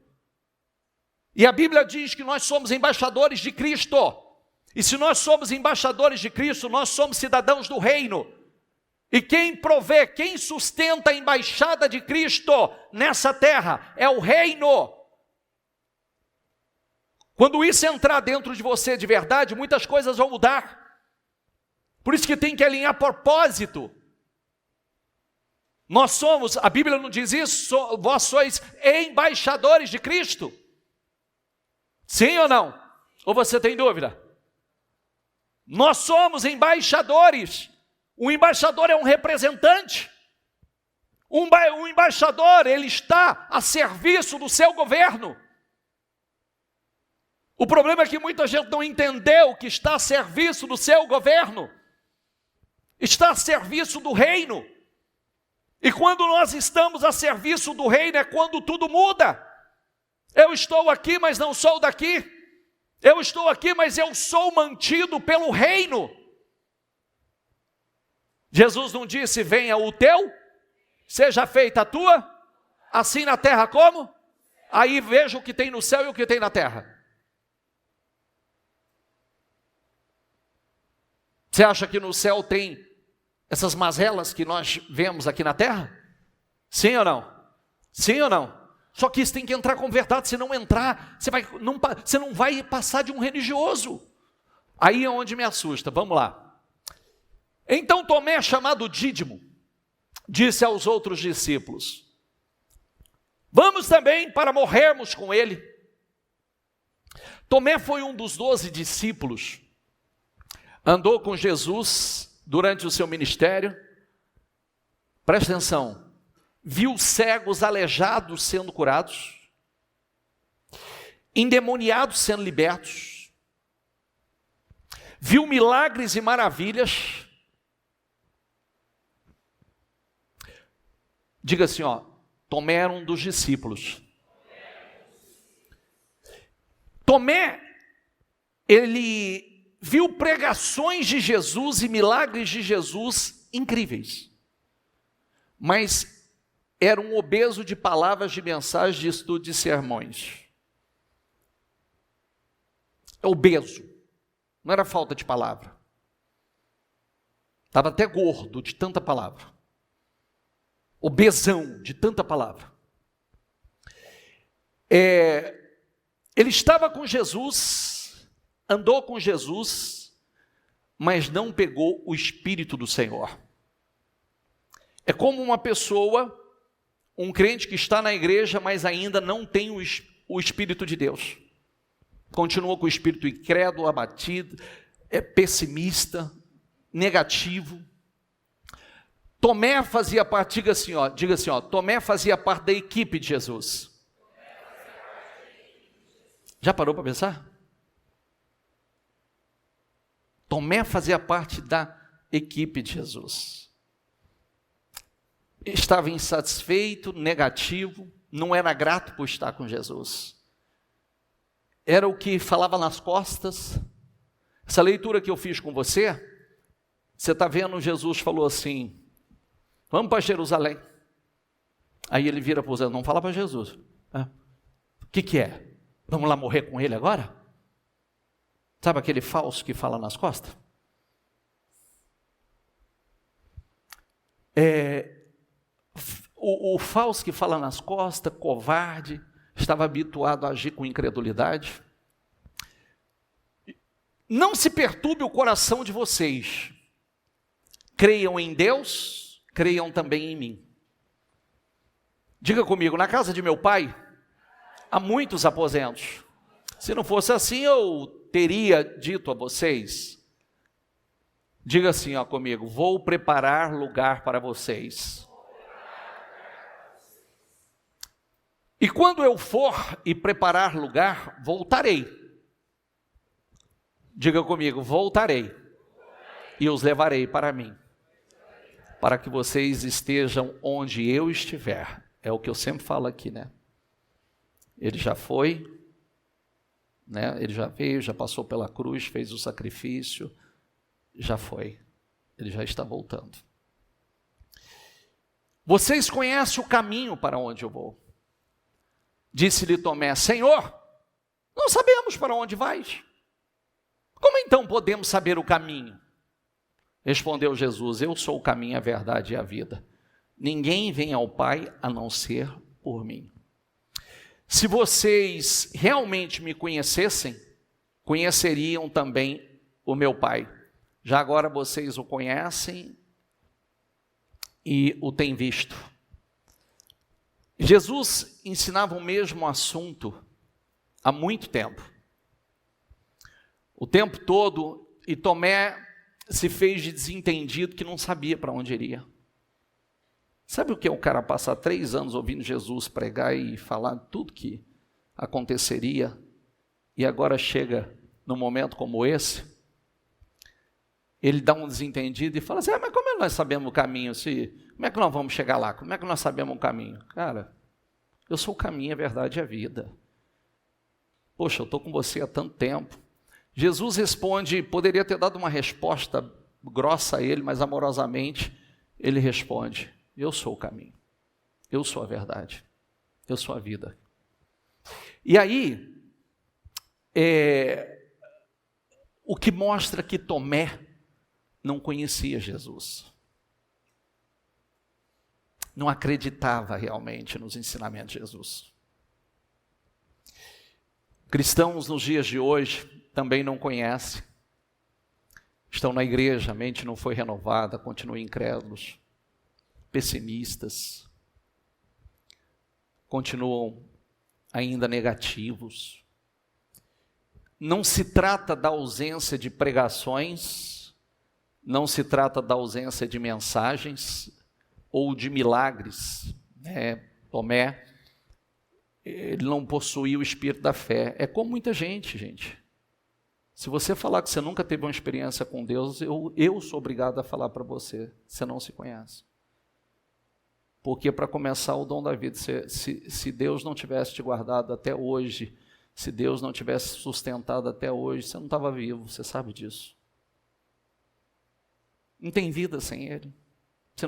E a Bíblia diz que nós somos embaixadores de Cristo. E se nós somos embaixadores de Cristo, nós somos cidadãos do reino. E quem provê, quem sustenta a embaixada de Cristo nessa terra é o reino. Quando isso entrar dentro de você de verdade, muitas coisas vão mudar. Por isso que tem que alinhar propósito. Nós somos, a Bíblia não diz isso, vós sois embaixadores de Cristo. Sim ou não? Ou você tem dúvida? Nós somos embaixadores. O embaixador é um representante. O embaixador, ele está a serviço do seu governo. O problema é que muita gente não entendeu que está a serviço do seu governo. Está a serviço do reino. E quando nós estamos a serviço do reino é quando tudo muda. Eu estou aqui, mas não sou daqui. Eu estou aqui, mas eu sou mantido pelo reino. Jesus não disse, venha o teu, seja feita a tua, assim na terra como? Aí veja o que tem no céu e o que tem na terra. Você acha que no céu tem essas mazelas que nós vemos aqui na terra? Sim ou não? Sim ou não? Só que isso tem que entrar com verdade. Se não entrar, você não vai passar de um religioso. Aí é onde me assusta. Vamos lá. Então Tomé, chamado Dídimo, disse aos outros discípulos, vamos também para morrermos com ele. Tomé foi um dos 12 discípulos, andou com Jesus durante o seu ministério. Presta atenção, viu cegos aleijados sendo curados, endemoniados sendo libertos, viu milagres e maravilhas. Diga assim, Tomé era um dos discípulos. Tomé, ele viu pregações de Jesus e milagres de Jesus incríveis, mas era um obeso de palavras, de mensagens, de estudo, de sermões. Obeso, não era falta de palavra, estava até gordo de tanta palavra, obesão de tanta palavra. Ele estava com Jesus, andou com Jesus, mas não pegou o Espírito do Senhor. É como uma pessoa, um crente que está na igreja, mas ainda não tem o Espírito de Deus. Continua com o espírito incrédulo, abatido, pessimista, negativo. Tomé fazia parte, diga assim, Tomé fazia parte da equipe de Jesus. Já parou para pensar? Tomé fazia parte da equipe de Jesus. Estava insatisfeito, negativo, não era grato por estar com Jesus. Era o que falava nas costas. Essa leitura que eu fiz com você está vendo, Jesus falou assim, vamos para Jerusalém. Aí ele vira para os outros, não fala para Jesus. O que é? Vamos lá morrer com ele agora? Sabe aquele falso que fala nas costas? O falso que fala nas costas, covarde, estava habituado a agir com incredulidade. Não se perturbe o coração de vocês. Creiam em Deus, creiam também em mim. Diga comigo, na casa de meu pai, há muitos aposentos. Se não fosse assim, eu teria dito a vocês. Diga assim, comigo, vou preparar lugar para vocês. E quando eu for e preparar lugar, voltarei. Diga comigo, voltarei. E os levarei para mim. Para que vocês estejam onde eu estiver. É o que eu sempre falo aqui, né? Ele já foi, né? Ele já veio, já passou pela cruz, fez o sacrifício, já foi. Ele já está voltando. Vocês conhecem o caminho para onde eu vou. Disse-lhe Tomé, Senhor, não sabemos para onde vais. Como então podemos saber o caminho? Respondeu Jesus, eu sou o caminho, a verdade e a vida. Ninguém vem ao Pai a não ser por mim. Se vocês realmente me conhecessem, conheceriam também o meu Pai. Já agora vocês o conhecem e o têm visto. Jesus ensinava o mesmo assunto há muito tempo. O tempo todo, e Tomé se fez de desentendido que não sabia para onde iria. Sabe o que é o cara passar 3 anos ouvindo Jesus pregar e falar tudo que aconteceria, e agora chega num momento como esse, ele dá um desentendido e fala assim, mas como nós sabemos o caminho? Como é que nós vamos chegar lá? Como é que nós sabemos o caminho? Cara, eu sou o caminho, a verdade e a vida. Poxa, eu estou com você há tanto tempo. Jesus responde, poderia ter dado uma resposta grossa a ele, mas amorosamente ele responde, eu sou o caminho, eu sou a verdade, eu sou a vida. E aí, o que mostra que Tomé não conhecia Jesus. Não acreditava realmente nos ensinamentos de Jesus. Cristãos nos dias de hoje também não conhecem. Estão na igreja, a mente não foi renovada, continuam incrédulos, pessimistas, continuam ainda negativos. Não se trata da ausência de pregações, não se trata da ausência de mensagens ou de milagres. Tomé, ele não possuía o espírito da fé. É como muita gente. Se você falar que você nunca teve uma experiência com Deus, eu sou obrigado a falar para você, você não se conhece. Porque para começar o dom da vida, se Deus não tivesse te guardado até hoje, se Deus não tivesse sustentado até hoje, você não estava vivo, você sabe disso. Não tem vida sem Ele. Você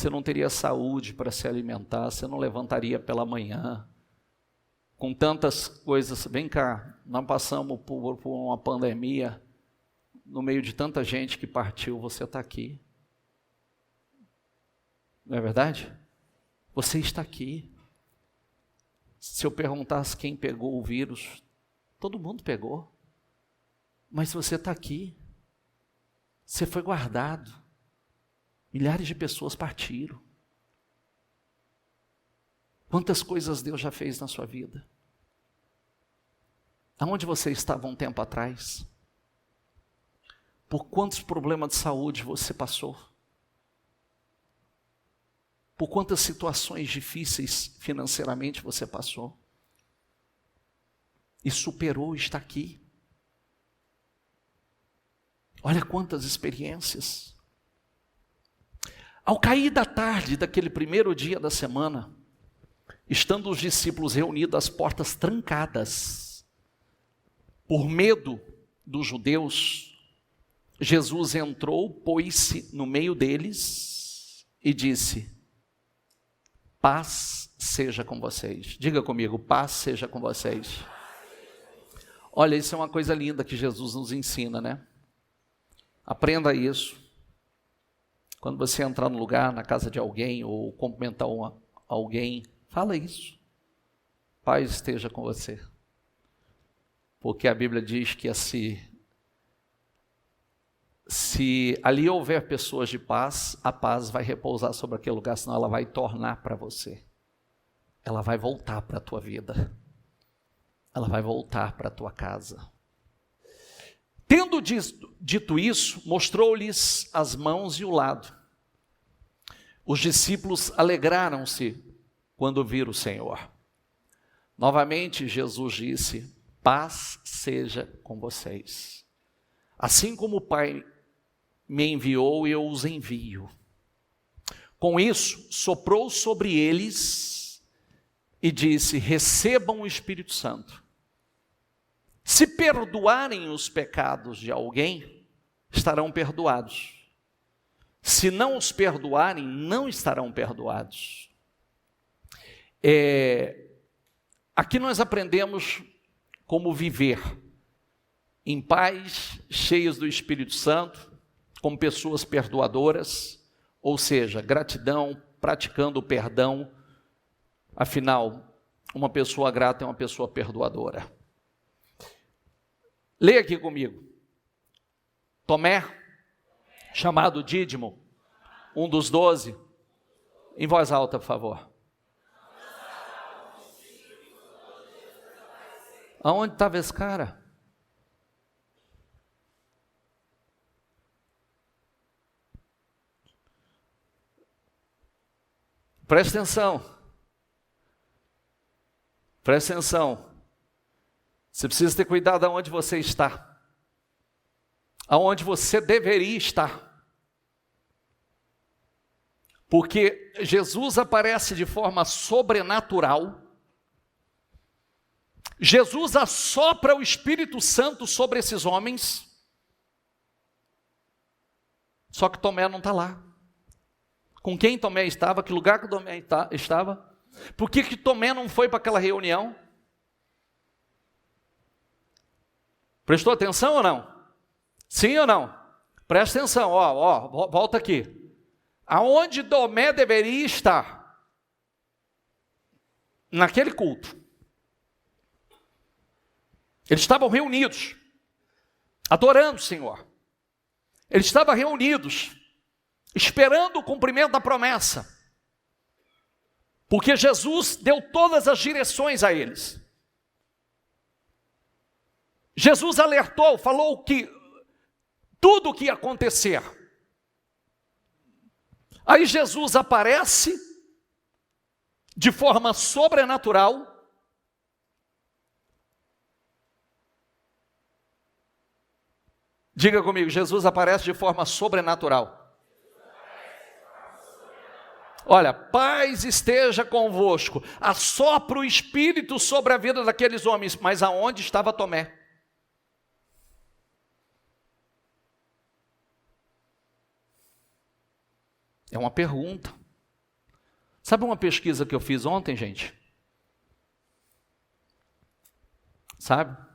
não teria saúde para se alimentar, você não levantaria pela manhã. Com tantas coisas, vem cá, nós passamos por uma pandemia, no meio de tanta gente que partiu, você está aqui. Não é verdade? Você está aqui. Se eu perguntasse quem pegou o vírus, todo mundo pegou. Mas você está aqui. Você foi guardado. Milhares de pessoas partiram. Quantas coisas Deus já fez na sua vida? Aonde você estava um tempo atrás? Por quantos problemas de saúde você passou? Por quantas situações difíceis financeiramente você passou? E superou, está aqui. Olha quantas experiências. Ao cair da tarde daquele primeiro dia da semana, estando os discípulos reunidos, as portas trancadas, por medo dos judeus, Jesus entrou, pôs-se no meio deles e disse: paz seja com vocês. Diga comigo, paz seja com vocês. Olha, isso é uma coisa linda que Jesus nos ensina, né? Aprenda isso. Quando você entrar no lugar, na casa de alguém, ou cumprimentar alguém, fala isso. Paz esteja com você. Porque a Bíblia diz que se ali houver pessoas de paz, a paz vai repousar sobre aquele lugar, senão ela vai tornar para você. Ela vai voltar para a tua vida. Ela vai voltar para a tua casa. Tendo dito isso, mostrou-lhes as mãos e o lado. Os discípulos alegraram-se quando viram o Senhor. Novamente Jesus disse: paz seja com vocês. Assim como o Pai me enviou, eu os envio. Com isso, soprou sobre eles e disse: recebam o Espírito Santo. Se perdoarem os pecados de alguém, estarão perdoados. Se não os perdoarem, não estarão perdoados. Aqui nós aprendemos como viver em paz, cheios do Espírito Santo, como pessoas perdoadoras, ou seja, gratidão, praticando o perdão. Afinal, uma pessoa grata é uma pessoa perdoadora. Leia aqui comigo. Tomé, chamado Dídimo, um dos 12, em voz alta, por favor. Aonde estava esse cara? Presta atenção. Presta atenção. Você precisa ter cuidado aonde você está. Aonde você deveria estar. Porque Jesus aparece de forma sobrenatural. Jesus assopra o Espírito Santo sobre esses homens. Só que Tomé não está lá. Com quem Tomé estava? Que lugar que Tomé estava? Por que Tomé não foi para aquela reunião? Prestou atenção ou não? Sim ou não? Presta atenção, volta aqui. Aonde Tomé deveria estar? Naquele culto. Eles estavam reunidos, adorando o Senhor. Eles estavam reunidos, esperando o cumprimento da promessa. Porque Jesus deu todas as direções a eles. Jesus alertou, falou que tudo o que ia acontecer. Aí Jesus aparece de forma sobrenatural Diga comigo, Jesus aparece de forma sobrenatural. Olha, paz esteja convosco. Assopra o Espírito sobre a vida daqueles homens. Mas aonde estava Tomé? É uma pergunta. Sabe uma pesquisa que eu fiz ontem, gente? Sabe?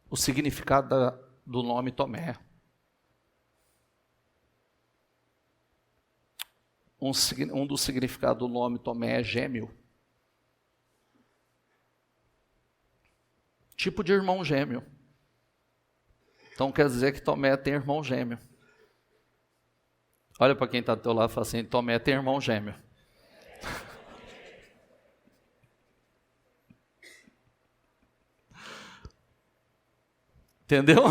O significado do nome Tomé. Um dos significados do nome Tomé é gêmeo. Tipo de irmão gêmeo. Então quer dizer que Tomé tem irmão gêmeo. Olha para quem está do teu lado e fala assim, Tomé tem irmão gêmeo. Entendeu?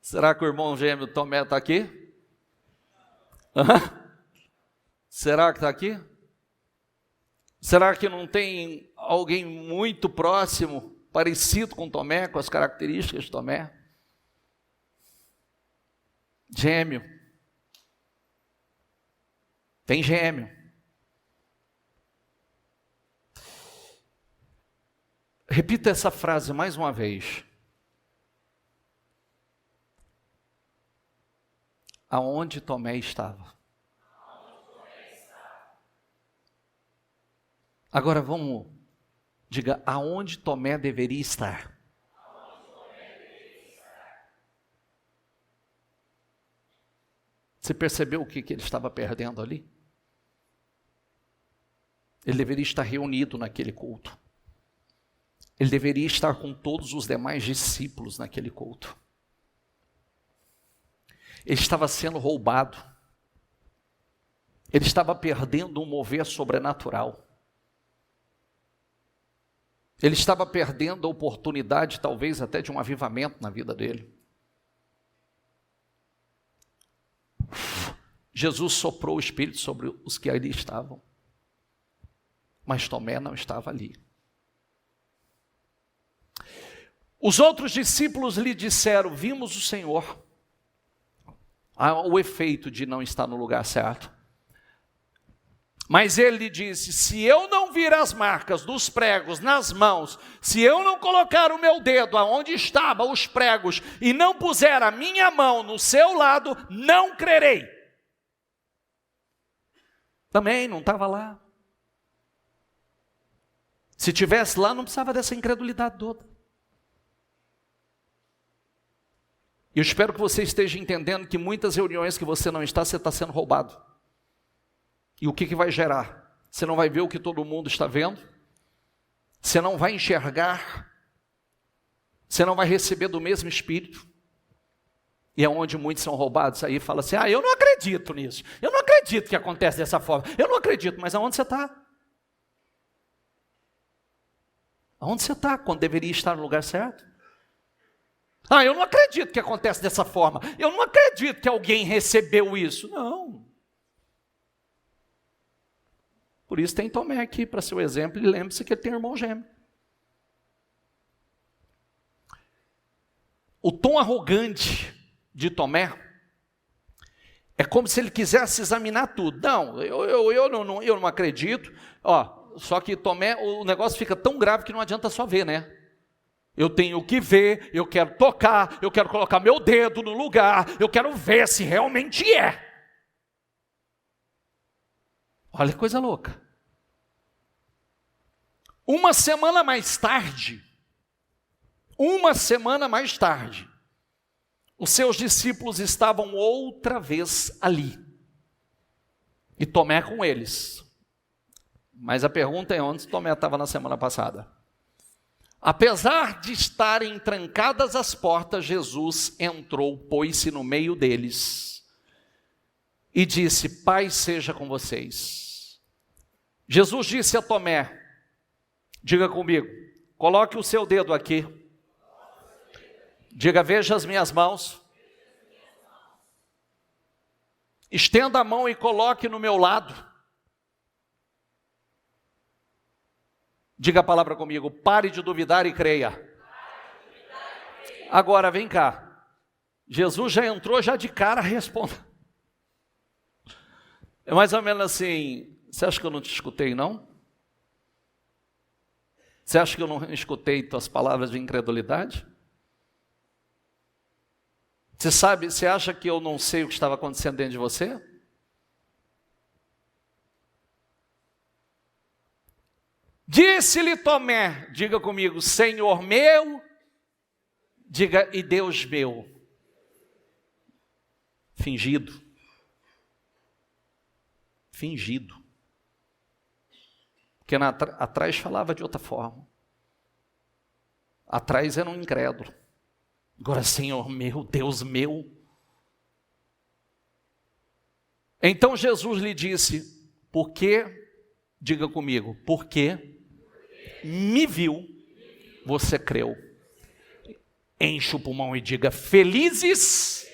Será que o irmão gêmeo Tomé está aqui? Será que está aqui? Será que não tem alguém muito próximo, parecido com Tomé, com as características de Tomé? Gêmeo. Tem gêmeo. Repita essa frase mais uma vez. Aonde Tomé estava? Agora vamos, diga, aonde Tomé deveria estar? Você percebeu o que ele estava perdendo ali? Ele deveria estar reunido naquele culto. Ele deveria estar com todos os demais discípulos naquele culto. Ele estava sendo roubado. Ele estava perdendo um mover sobrenatural. Ele estava perdendo a oportunidade, talvez até de um avivamento na vida dele. Jesus soprou o Espírito sobre os que ali estavam. Mas Tomé não estava ali. Os outros discípulos lhe disseram, vimos o Senhor. O efeito de não estar no lugar certo. Mas ele lhe disse, se eu não vir as marcas dos pregos nas mãos, se eu não colocar o meu dedo aonde estavam os pregos e não puser a minha mão no seu lado, não crerei. Também não estava lá. Se tivesse lá, não precisava dessa incredulidade toda. Eu espero que você esteja entendendo que muitas reuniões que você não está, você está sendo roubado. E o que vai gerar? Você não vai ver o que todo mundo está vendo, você não vai enxergar, você não vai receber do mesmo Espírito. E é onde muitos são roubados. Aí fala assim, eu não acredito nisso, eu não acredito que acontece dessa forma, eu não acredito, mas aonde você está? Aonde você está quando deveria estar no lugar certo? Eu não acredito que acontece dessa forma, eu não acredito que alguém recebeu isso. Não. Por isso tem Tomé aqui para ser o exemplo, e lembre-se que ele tem irmão gêmeo. O tom arrogante de Tomé é como se ele quisesse examinar tudo. Não, eu não acredito. Só que Tomé, o negócio fica tão grave que não adianta só ver, né? Eu tenho que ver, eu quero tocar, eu quero colocar meu dedo no lugar, eu quero ver se realmente é. Olha que coisa louca. Uma semana mais tarde, os seus discípulos estavam outra vez ali. E Tomé com eles. Mas a pergunta é onde Tomé estava na semana passada. Apesar de estarem trancadas as portas, Jesus entrou, pôs-se no meio deles e disse, paz seja com vocês. Jesus disse a Tomé, diga comigo, coloque o seu dedo aqui. Diga, veja as minhas mãos. Estenda a mão e coloque no meu lado. Diga a palavra comigo, pare de duvidar e creia. Agora, vem cá. Jesus já entrou já de cara respondendo. É mais ou menos assim, você acha que eu não te escutei, não? Você acha que eu não escutei tuas palavras de incredulidade? Você acha que eu não sei o que estava acontecendo dentro de você? Disse-lhe Tomé, diga comigo, Senhor meu, diga, e Deus meu. Fingido. Porque atrás falava de outra forma. Atrás era um incrédulo. Agora, Senhor meu, Deus meu. Então Jesus lhe disse, porque, diga comigo, porque me viu, você creu. Enche o pulmão e diga, felizes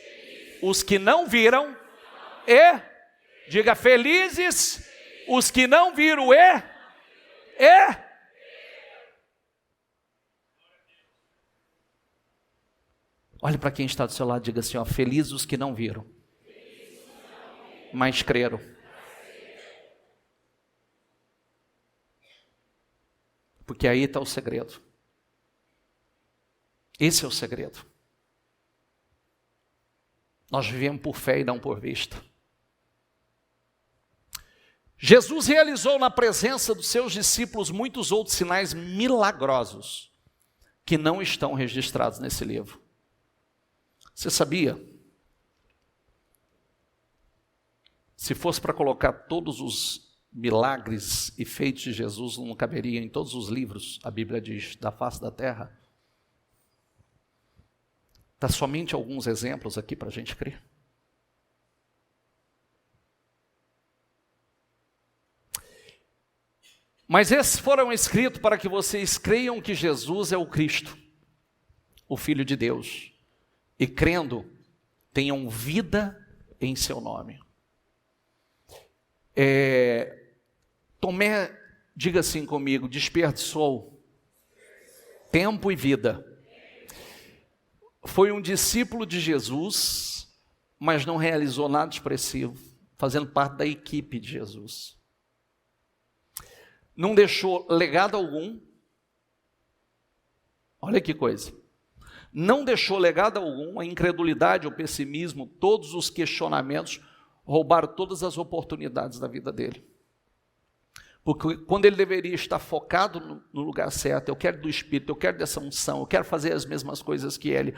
os que não viram e, diga, felizes os que não viram e. Olhe para quem está do seu lado e diga assim, ó, felizes os que não viram, mas creram. Porque aí está o segredo. Esse é o segredo. Nós vivemos por fé e não por vista. Jesus realizou na presença dos seus discípulos muitos outros sinais milagrosos que não estão registrados nesse livro. Você sabia? Se fosse para colocar todos os milagres e feitos de Jesus, não caberia em todos os livros, a Bíblia diz, da face da terra. Está somente alguns exemplos aqui para a gente crer. Mas esses foram escritos para que vocês creiam que Jesus é o Cristo, o Filho de Deus, e crendo, tenham vida em seu nome. Tomé, diga assim comigo, desperdiçou tempo e vida. Foi um discípulo de Jesus, mas não realizou nada expressivo, fazendo parte da equipe de Jesus. Não deixou legado algum. Olha que coisa. Não deixou legado algum, a incredulidade, o pessimismo, todos os questionamentos, roubaram todas as oportunidades da vida dele. Porque quando ele deveria estar focado no lugar certo, eu quero do Espírito, eu quero dessa unção, eu quero fazer as mesmas coisas que ele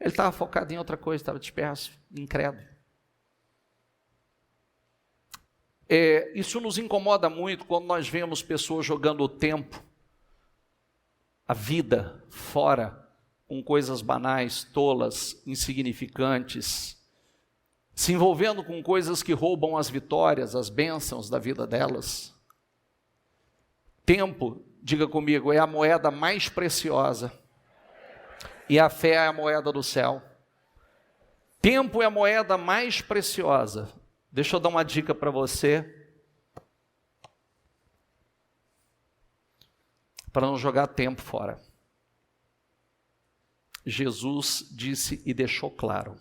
estava focado em outra coisa, estava disperso, incrédulo. Isso nos incomoda muito quando nós vemos pessoas jogando o tempo, a vida fora, com coisas banais, tolas, insignificantes, se envolvendo com coisas que roubam as vitórias, as bênçãos da vida delas. Tempo, diga comigo, é a moeda mais preciosa, e a fé é a moeda do céu. Tempo é a moeda mais preciosa. Deixa eu dar uma dica para você, para não jogar tempo fora. Jesus disse e deixou claro,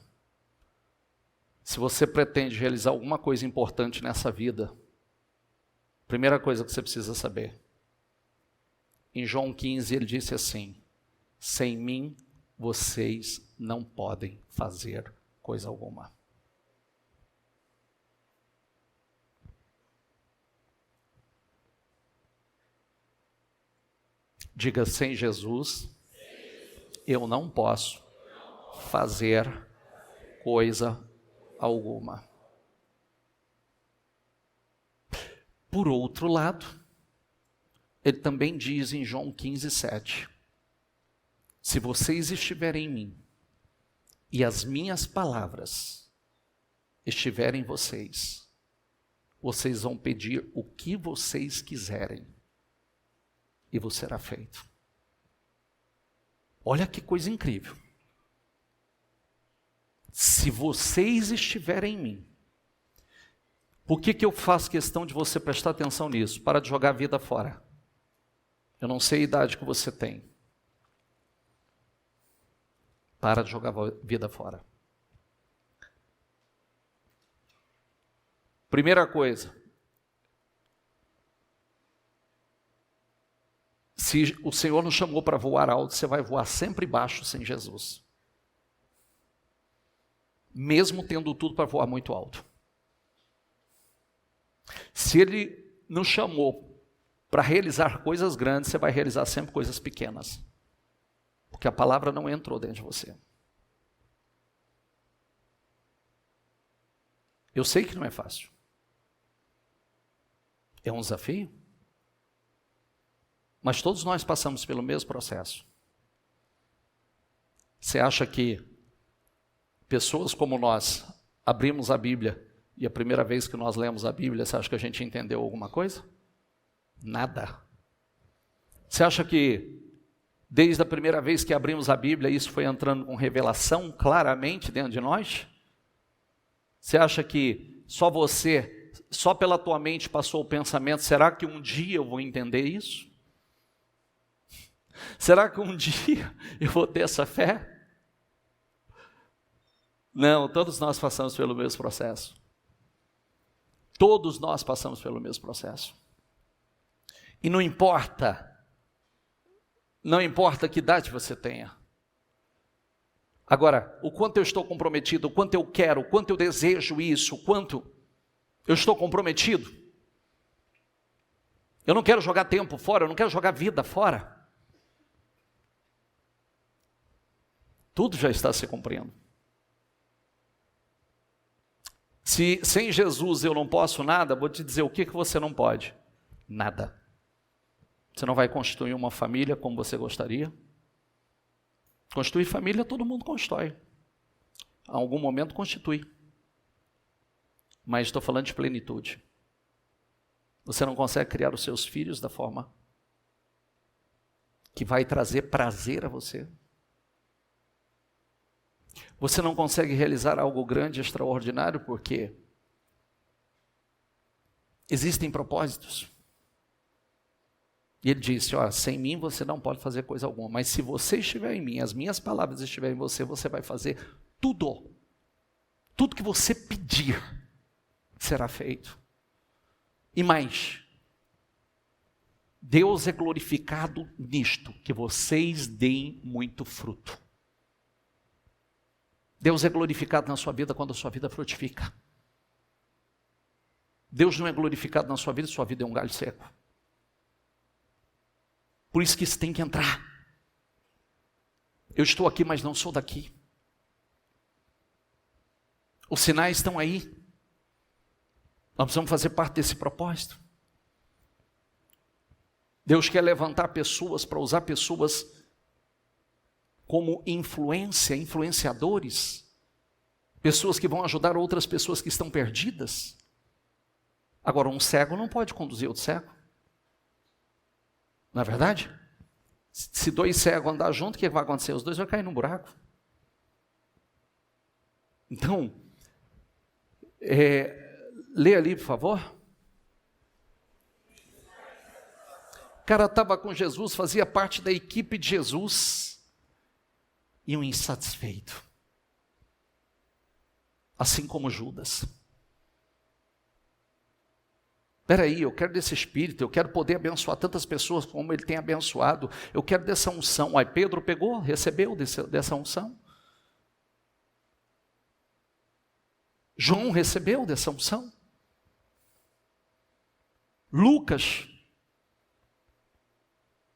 se você pretende realizar alguma coisa importante nessa vida, primeira coisa que você precisa saber, em João 15 ele disse assim, sem mim vocês não podem fazer coisa alguma. Diga, sem Jesus, eu não posso fazer coisa alguma. Por outro lado, ele também diz em João 15:7, se vocês estiverem em mim, e as minhas palavras estiverem em vocês, vocês vão pedir o que vocês quiserem, e vos será feito. Olha que coisa incrível. Se vocês estiverem em mim, por que eu faço questão de você prestar atenção nisso? Para de jogar a vida fora. Eu não sei a idade que você tem. Para de jogar a vida fora. Primeira coisa, se o Senhor nos chamou para voar alto, você vai voar sempre baixo sem Jesus. Mesmo tendo tudo para voar muito alto. Se Ele nos chamou para realizar coisas grandes, você vai realizar sempre coisas pequenas. Porque a palavra não entrou dentro de você. Eu sei que não é fácil. É um desafio. Mas todos nós passamos pelo mesmo processo. Você acha que pessoas como nós abrimos a Bíblia e a primeira vez que nós lemos a Bíblia, você acha que a gente entendeu alguma coisa? Nada. Você acha que desde a primeira vez que abrimos a Bíblia, isso foi entrando com revelação claramente dentro de nós? Você acha que só pela tua mente passou o pensamento, será que um dia eu vou entender isso? Será que um dia eu vou ter essa fé? Não, todos nós passamos pelo mesmo processo. Todos nós passamos pelo mesmo processo. E não importa que idade você tenha. Agora, o quanto eu estou comprometido, o quanto eu quero, o quanto eu desejo isso, o quanto eu estou comprometido. Eu não quero jogar tempo fora, eu não quero jogar vida fora. Tudo já está se cumprindo. Se sem Jesus eu não posso nada, vou te dizer o que você não pode. Nada. Você não vai constituir uma família como você gostaria. Constituir família todo mundo constrói. A algum momento constitui. Mas estou falando de plenitude. Você não consegue criar os seus filhos da forma que vai trazer prazer a você. Você não consegue realizar algo grande, extraordinário, porque existem propósitos. E ele disse, sem mim você não pode fazer coisa alguma, mas se você estiver em mim, as minhas palavras estiverem em você, você vai fazer tudo. Tudo que você pedir será feito. E mais, Deus é glorificado nisto, que vocês deem muito fruto. Deus é glorificado na sua vida quando a sua vida frutifica. Deus não é glorificado na sua vida é um galho seco. Por isso que isso tem que entrar. Eu estou aqui, mas não sou daqui. Os sinais estão aí. Nós precisamos fazer parte desse propósito. Deus quer levantar pessoas, para usar pessoas como influenciadores. Pessoas que vão ajudar outras pessoas que estão perdidas. Agora, um cego não pode conduzir outro cego. Não é verdade? Se dois cegos andar juntos, o que vai acontecer? Os dois vão cair num buraco. Então, lê ali, por favor. O cara estava com Jesus, fazia parte da equipe de Jesus, e um insatisfeito. Assim como Judas. Espera aí, eu quero desse Espírito, eu quero poder abençoar tantas pessoas como Ele tem abençoado, eu quero dessa unção. Aí Pedro recebeu dessa unção. João recebeu dessa unção. Lucas,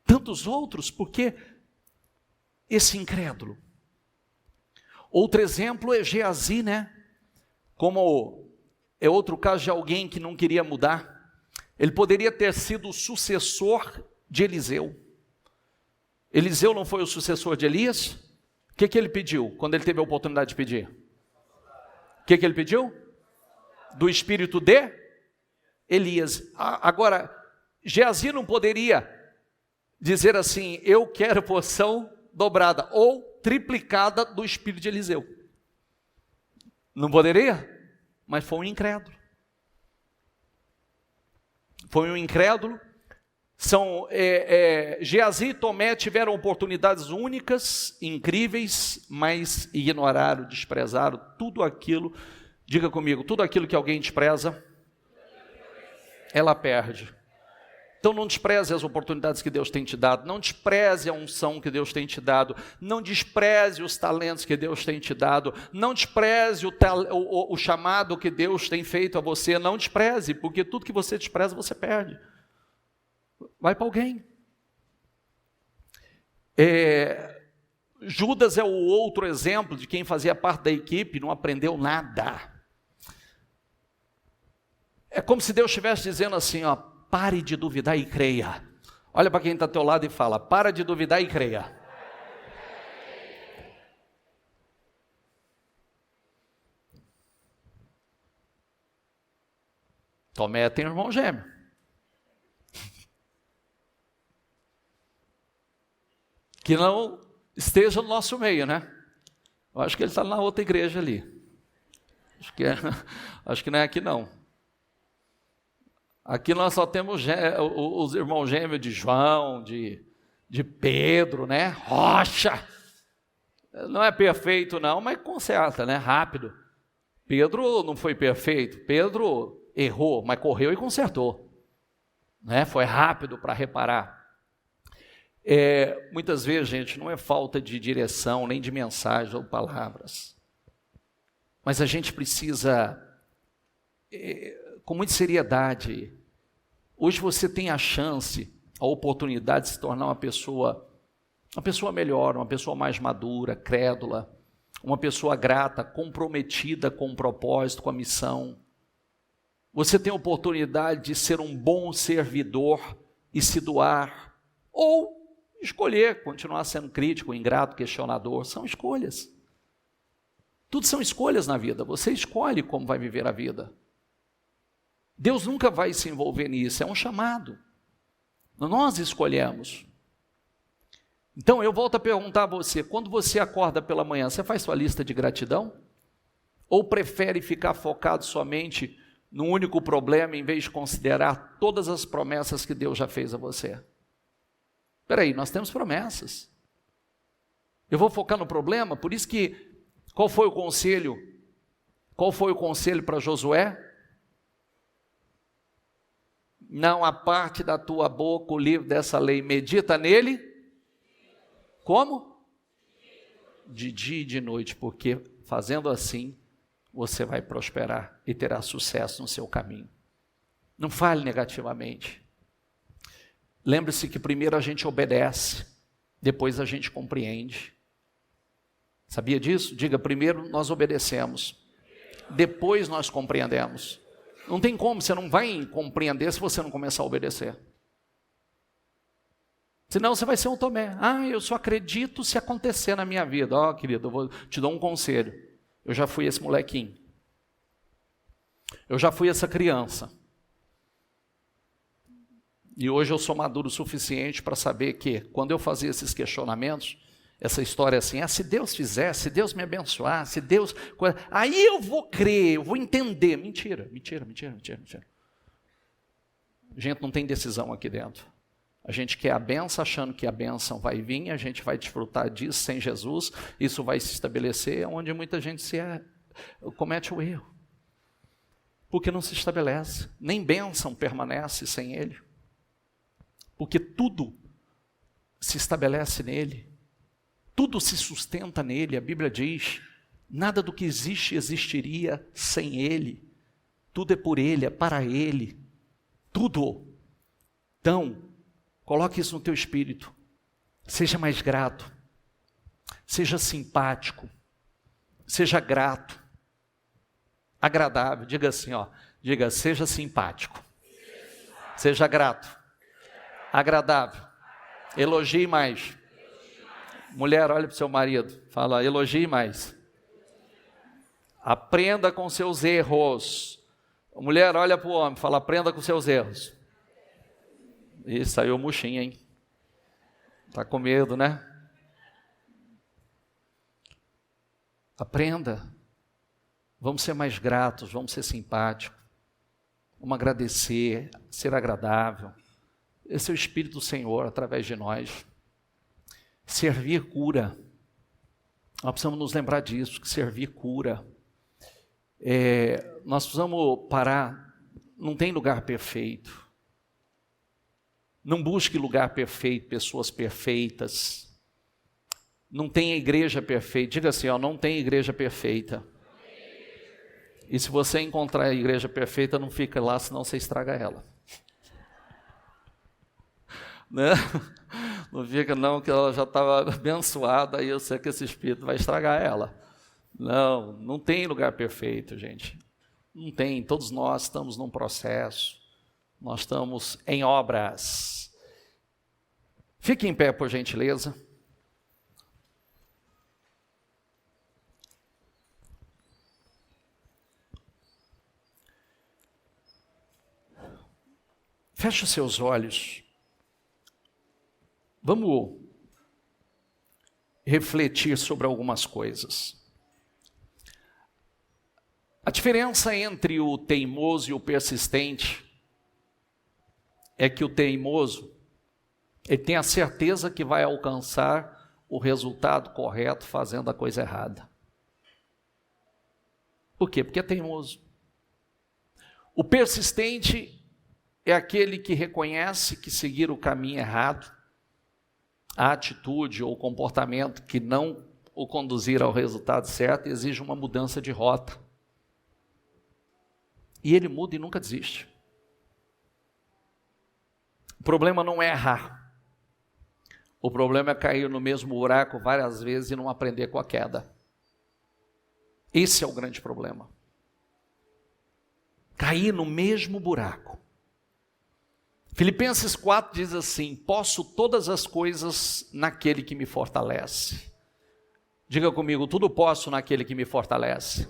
tantos outros, porque esse incrédulo. Outro exemplo é Geazi, né? Como é outro caso de alguém que não queria mudar. Ele poderia ter sido o sucessor de Eliseu. Eliseu não foi o sucessor de Elias? O que ele pediu quando ele teve a oportunidade de pedir? O que ele pediu? Do espírito de Elias. Agora, Geazi não poderia dizer assim, eu quero porção dobrada ou triplicada do espírito de Eliseu. Não poderia? Mas foi um incrédulo. Foi um incrédulo, Geazi e Tomé tiveram oportunidades únicas, incríveis, mas ignoraram, desprezaram tudo aquilo. Diga comigo, tudo aquilo que alguém despreza, ela perde. Então não despreze as oportunidades que Deus tem te dado, não despreze a unção que Deus tem te dado, não despreze os talentos que Deus tem te dado, não despreze o chamado que Deus tem feito a você, não despreze, porque tudo que você despreza, você perde. Vai para alguém. Judas é o outro exemplo de quem fazia parte da equipe, não aprendeu nada. É como se Deus estivesse dizendo assim, ó, pare de duvidar e creia. Olha para quem está ao teu lado e fala, para de duvidar e creia. Tomé tem um irmão gêmeo. Que não esteja no nosso meio, né? Eu acho que ele está na outra igreja ali. Acho que não é aqui não. Aqui nós só temos os irmãos gêmeos de João, de Pedro, né? Rocha. Não é perfeito não, mas conserta, né? Rápido. Pedro não foi perfeito. Pedro errou, mas correu e consertou. Né? Foi rápido para reparar. Muitas vezes, gente, não é falta de direção, nem de mensagem ou palavras. Mas a gente precisa, com muita seriedade. Hoje você tem a chance, a oportunidade de se tornar uma pessoa melhor, uma pessoa mais madura, crédula, uma pessoa grata, comprometida com o propósito, com a missão. Você tem a oportunidade de ser um bom servidor e se doar, ou escolher, continuar sendo crítico, ingrato, questionador. São escolhas. Tudo são escolhas na vida. Você escolhe como vai viver a vida. Deus nunca vai se envolver nisso, é um chamado. Nós escolhemos. Então eu volto a perguntar a você, quando você acorda pela manhã, você faz sua lista de gratidão? Ou prefere ficar focado somente no único problema, em vez de considerar todas as promessas que Deus já fez a você? Espera aí, nós temos promessas. Eu vou focar no problema, por isso que, qual foi o conselho? Qual foi o conselho para Josué? Não aparte da tua boca o livro dessa lei, medita nele. Como? De dia e de noite, porque fazendo assim, você vai prosperar e terá sucesso no seu caminho. Não fale negativamente. Lembre-se que primeiro a gente obedece, depois a gente compreende. Sabia disso? Diga, primeiro nós obedecemos, depois nós compreendemos. Não tem como, você não vai compreender se você não começar a obedecer. Senão você vai ser um Tomé. Eu só acredito se acontecer na minha vida. Querido, eu te dou um conselho. Eu já fui esse molequinho. Eu já fui essa criança. E hoje eu sou maduro o suficiente para saber que, quando eu fazia esses questionamentos, essa história assim, se Deus fizer, se Deus me abençoar, se Deus... Aí eu vou crer, eu vou entender. Mentira. A gente não tem decisão aqui dentro. A gente quer a bênção achando que a bênção vai vir, a gente vai desfrutar disso sem Jesus, isso vai se estabelecer, onde muita gente comete o erro. Porque não se estabelece, nem bênção permanece sem Ele. Porque tudo se estabelece nele. Tudo se sustenta nele, a Bíblia diz, nada do que existe existiria sem ele, tudo é por ele, é para ele, tudo. Então, coloque isso no teu espírito, seja mais grato, seja simpático, seja grato, agradável, diga assim, diga, seja simpático, seja grato, agradável, elogie mais. Mulher, olha para o seu marido, fala, elogie mais. Aprenda com seus erros. Mulher, olha para o homem, fala, aprenda com seus erros. Ih, saiu murchinha, hein? Está com medo, né? Aprenda. Vamos ser mais gratos, vamos ser simpáticos. Vamos agradecer, ser agradável. Esse é o Espírito do Senhor através de nós. Servir cura. Nós precisamos nos lembrar disso, que servir cura. Nós precisamos parar. Não tem lugar perfeito. Não busque lugar perfeito, pessoas perfeitas. Não tem igreja perfeita. Diga assim, não tem igreja perfeita. E se você encontrar a igreja perfeita, não fica lá, senão você estraga ela. Né? Não fica não, que ela já estava abençoada, e eu sei que esse Espírito vai estragar ela. Não tem lugar perfeito, gente. Não tem, todos nós estamos num processo, nós estamos em obras. Fique em pé, por gentileza. Feche os seus olhos. Vamos refletir sobre algumas coisas. A diferença entre o teimoso e o persistente é que o teimoso, ele tem a certeza que vai alcançar o resultado correto fazendo a coisa errada. Por quê? Porque é teimoso. O persistente é aquele que reconhece que seguir o caminho errado, a atitude ou o comportamento que não o conduzir ao resultado certo, exige uma mudança de rota. E ele muda e nunca desiste. O problema não é errar. O problema é cair no mesmo buraco várias vezes e não aprender com a queda. Esse é o grande problema. Cair no mesmo buraco. Filipenses 4 diz assim: posso todas as coisas naquele que me fortalece. Diga comigo, tudo posso naquele que me fortalece.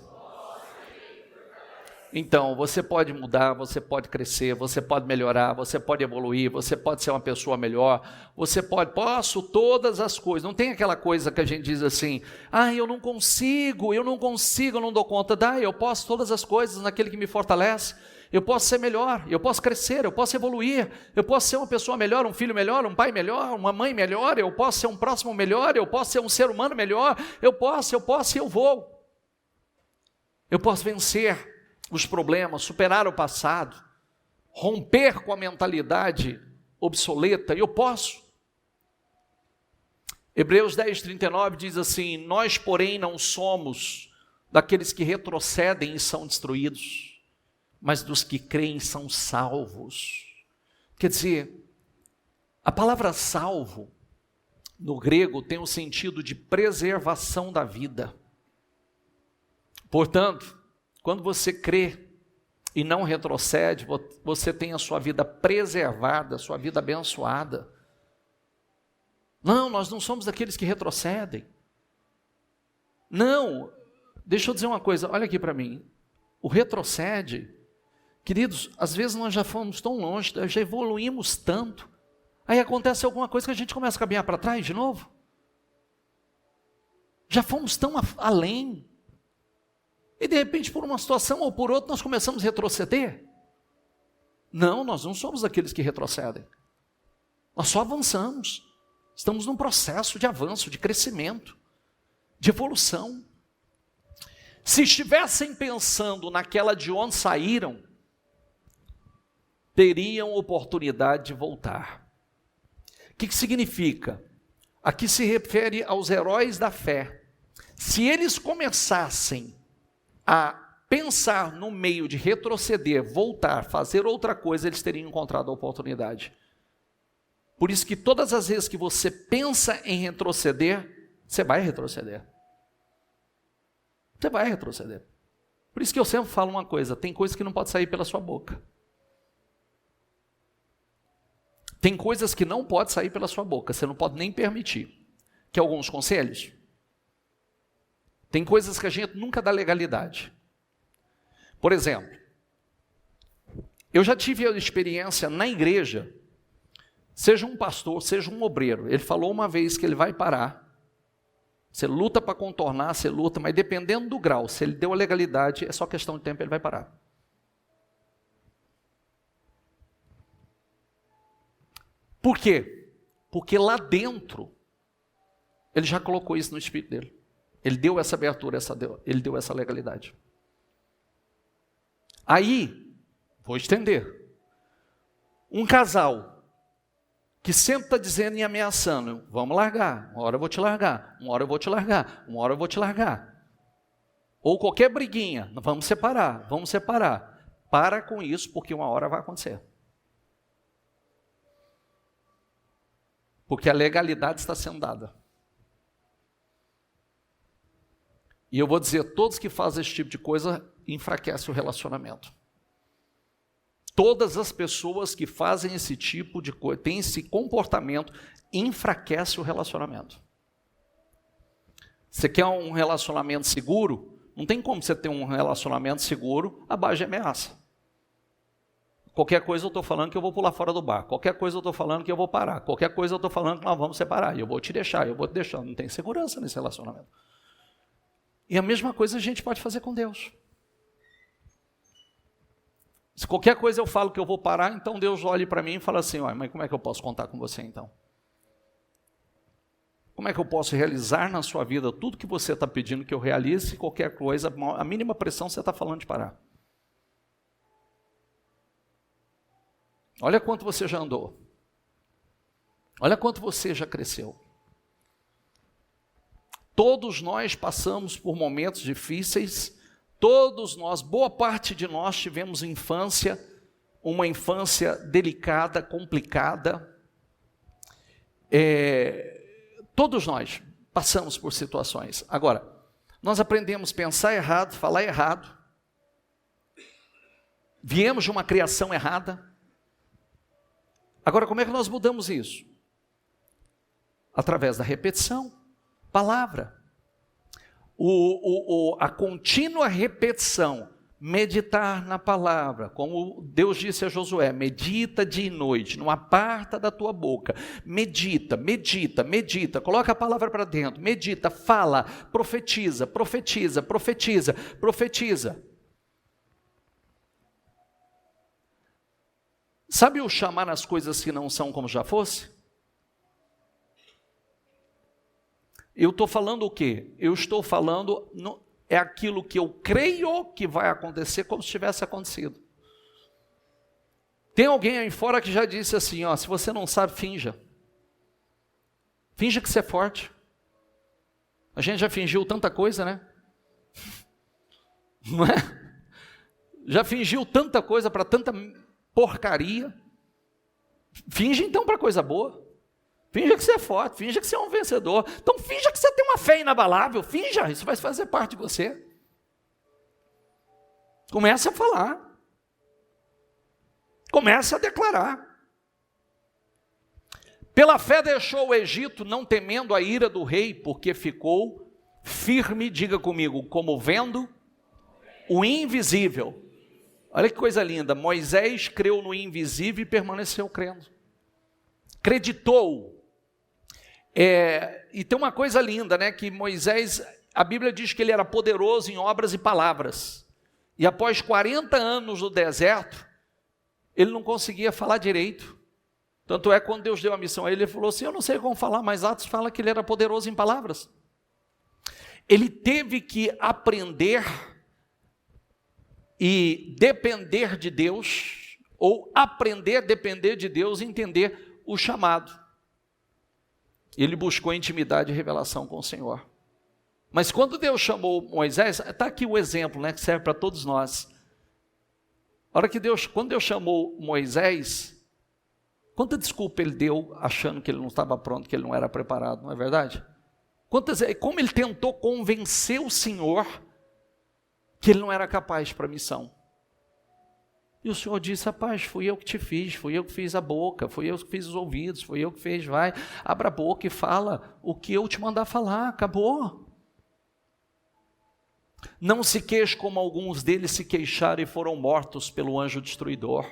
Então, você pode mudar, você pode crescer, você pode melhorar, você pode evoluir, você pode ser uma pessoa melhor, posso todas as coisas. Não tem aquela coisa que a gente diz assim, eu não consigo, eu não dou conta. Eu posso todas as coisas naquele que me fortalece. Eu posso ser melhor, eu posso crescer, eu posso evoluir, eu posso ser uma pessoa melhor, um filho melhor, um pai melhor, uma mãe melhor, eu posso ser um próximo melhor, eu posso ser um ser humano melhor, eu posso e eu vou. Eu posso vencer os problemas, superar o passado, romper com a mentalidade obsoleta, eu posso. Hebreus 10:39 diz assim: nós, porém, não somos daqueles que retrocedem e são destruídos, mas dos que creem são salvos. Quer dizer, a palavra salvo, no grego, tem o sentido de preservação da vida. Portanto, quando você crê e não retrocede, você tem a sua vida preservada, a sua vida abençoada. Não, nós não somos daqueles que retrocedem. Não, deixa eu dizer uma coisa, olha aqui para mim. O retrocede, queridos, às vezes nós já fomos tão longe, já evoluímos tanto, aí acontece alguma coisa que a gente começa a caminhar para trás de novo. Já fomos tão além. E de repente, por uma situação ou por outra, nós começamos a retroceder. Não, nós não somos daqueles que retrocedem. Nós só avançamos. Estamos num processo de avanço, de crescimento, de evolução. Se estivessem pensando naquela de onde saíram, teriam oportunidade de voltar. O que significa? Aqui se refere aos heróis da fé. Se eles começassem a pensar no meio de retroceder, voltar, fazer outra coisa, eles teriam encontrado a oportunidade. Por isso que todas as vezes que você pensa em retroceder, você vai retroceder. Você vai retroceder. Por isso que eu sempre falo uma coisa, tem coisas que não pode sair pela sua boca. Tem coisas que não pode sair pela sua boca, você não pode nem permitir. Quer alguns conselhos? Tem coisas que a gente nunca dá legalidade. Por exemplo, eu já tive a experiência na igreja, seja um pastor, seja um obreiro, ele falou uma vez que ele vai parar, você luta para contornar, você luta, mas dependendo do grau, se ele deu a legalidade, é só questão de tempo, ele vai parar. Por quê? Porque lá dentro, ele já colocou isso no espírito dele. Ele deu essa abertura, ele deu essa legalidade. Aí, vou estender. Um casal que sempre está dizendo e ameaçando, vamos largar, uma hora eu vou te largar, uma hora eu vou te largar, uma hora eu vou te largar. Ou qualquer briguinha, vamos separar, vamos separar. Para com isso, porque uma hora vai acontecer. Porque a legalidade está sendo dada. E eu vou dizer, todos que fazem esse tipo de coisa, enfraquecem o relacionamento. Todas as pessoas que fazem esse tipo de coisa, têm esse comportamento, enfraquece o relacionamento. Você quer um relacionamento seguro? Não tem como você ter um relacionamento seguro à base de ameaça. Qualquer coisa eu estou falando que eu vou pular fora do bar. Qualquer coisa eu estou falando que eu vou parar. Qualquer coisa eu estou falando que nós vamos separar. E eu vou te deixar, eu vou te deixar. Não tem segurança nesse relacionamento. E a mesma coisa a gente pode fazer com Deus. Se qualquer coisa eu falo que eu vou parar, então Deus olha para mim e fala assim, mas como é que eu posso contar com você então? Como é que eu posso realizar na sua vida tudo que você está pedindo que eu realize, qualquer coisa, a mínima pressão você está falando de parar? Olha quanto você já andou. Olha quanto você já cresceu. Todos nós passamos por momentos difíceis, todos nós, boa parte de nós tivemos infância, uma infância delicada, complicada. Todos nós passamos por situações. Agora, nós aprendemos a pensar errado, falar errado. Viemos de uma criação errada. Agora, como é que nós mudamos isso? Através da repetição, palavra. A contínua repetição, meditar na palavra, como Deus disse a Josué, medita dia e noite, não aparta da tua boca, medita, medita, medita, coloca a palavra para dentro, medita, fala, profetiza, profetiza, profetiza, profetiza. Sabe o chamar as coisas que não são como já fosse? Eu estou falando o quê? Eu estou falando, é aquilo que eu creio que vai acontecer como se tivesse acontecido. Tem alguém aí fora que já disse assim, se você não sabe, finja. Finja que você é forte. A gente já fingiu tanta coisa, né? Não é? Já fingiu tanta coisa para tanta porcaria. Finge então para coisa boa. Finja que você é forte, finja que você é um vencedor. Então finja que você tem uma fé inabalável, finja, isso vai fazer parte de você. Comece a falar. Comece a declarar. Pela fé deixou o Egito, não temendo a ira do rei, porque ficou firme, diga comigo, como vendo o invisível. Olha que coisa linda, Moisés creu no invisível e permaneceu crendo. Acreditou. E tem uma coisa linda, né? Que Moisés, a Bíblia diz que ele era poderoso em obras e palavras. E após 40 anos no deserto, ele não conseguia falar direito. Tanto é que quando Deus deu a missão a ele, ele falou assim, eu não sei como falar, mas Atos fala que ele era poderoso em palavras. Ele teve que aprender e depender de Deus, ou aprender a depender de Deus e entender o chamado. Ele buscou intimidade e revelação com o Senhor. Mas quando Deus chamou Moisés, está aqui o exemplo, né, que serve para todos nós. Quando Deus chamou Moisés, quanta desculpa ele deu achando que ele não estava pronto, que ele não era preparado, não é verdade? Como ele tentou convencer o Senhor que ele não era capaz para a missão. E o Senhor disse, rapaz, fui eu que te fiz, fui eu que fiz a boca, fui eu que fiz os ouvidos, fui eu que fiz, vai, abra a boca e fala o que eu te mandar falar, acabou. Não se queixe como alguns deles se queixaram e foram mortos pelo anjo destruidor.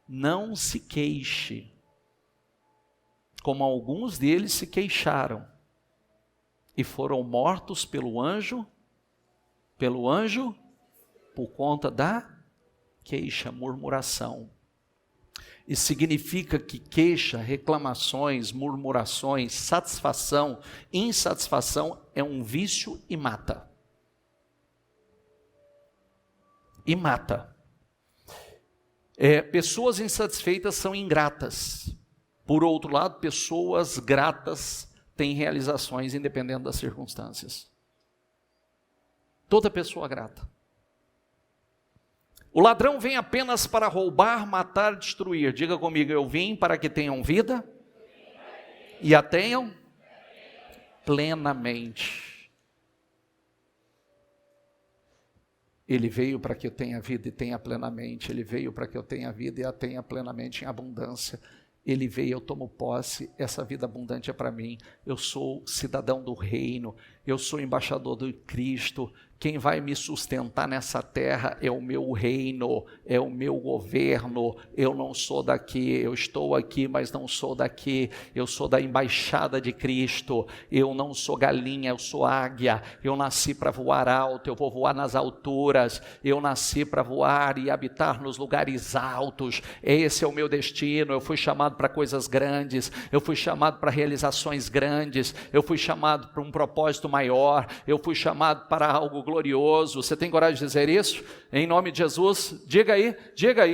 Não se queixe como alguns deles se queixaram e foram mortos pelo anjo, por conta da queixa, murmuração. e significa que queixa, reclamações, murmurações, satisfação, insatisfação é um vício e mata. E mata. Pessoas insatisfeitas são ingratas. Por outro lado, pessoas gratas têm realizações independente das circunstâncias. Toda pessoa grata. O ladrão vem apenas para roubar, matar, destruir. Diga comigo, eu vim para que tenham vida e a tenham plenamente. Ele veio para que eu tenha vida e tenha plenamente. Ele veio para que eu tenha vida e a tenha plenamente em abundância. Ele veio, eu tomo posse, essa vida abundante é para mim. Eu sou cidadão do reino, eu sou embaixador do Cristo. Quem vai me sustentar nessa terra é o meu reino, é o meu governo. Eu não sou daqui, eu estou aqui, mas não sou daqui. Eu sou da embaixada de Cristo. Eu não sou galinha, eu sou águia. Eu nasci para voar alto, eu vou voar nas alturas. Eu nasci para voar e habitar nos lugares altos. Esse é o meu destino. Eu fui chamado para coisas grandes, eu fui chamado para realizações grandes, eu fui chamado para um propósito maior, eu fui chamado para algo glorioso. Você tem coragem de dizer isso? Em nome de Jesus, diga aí,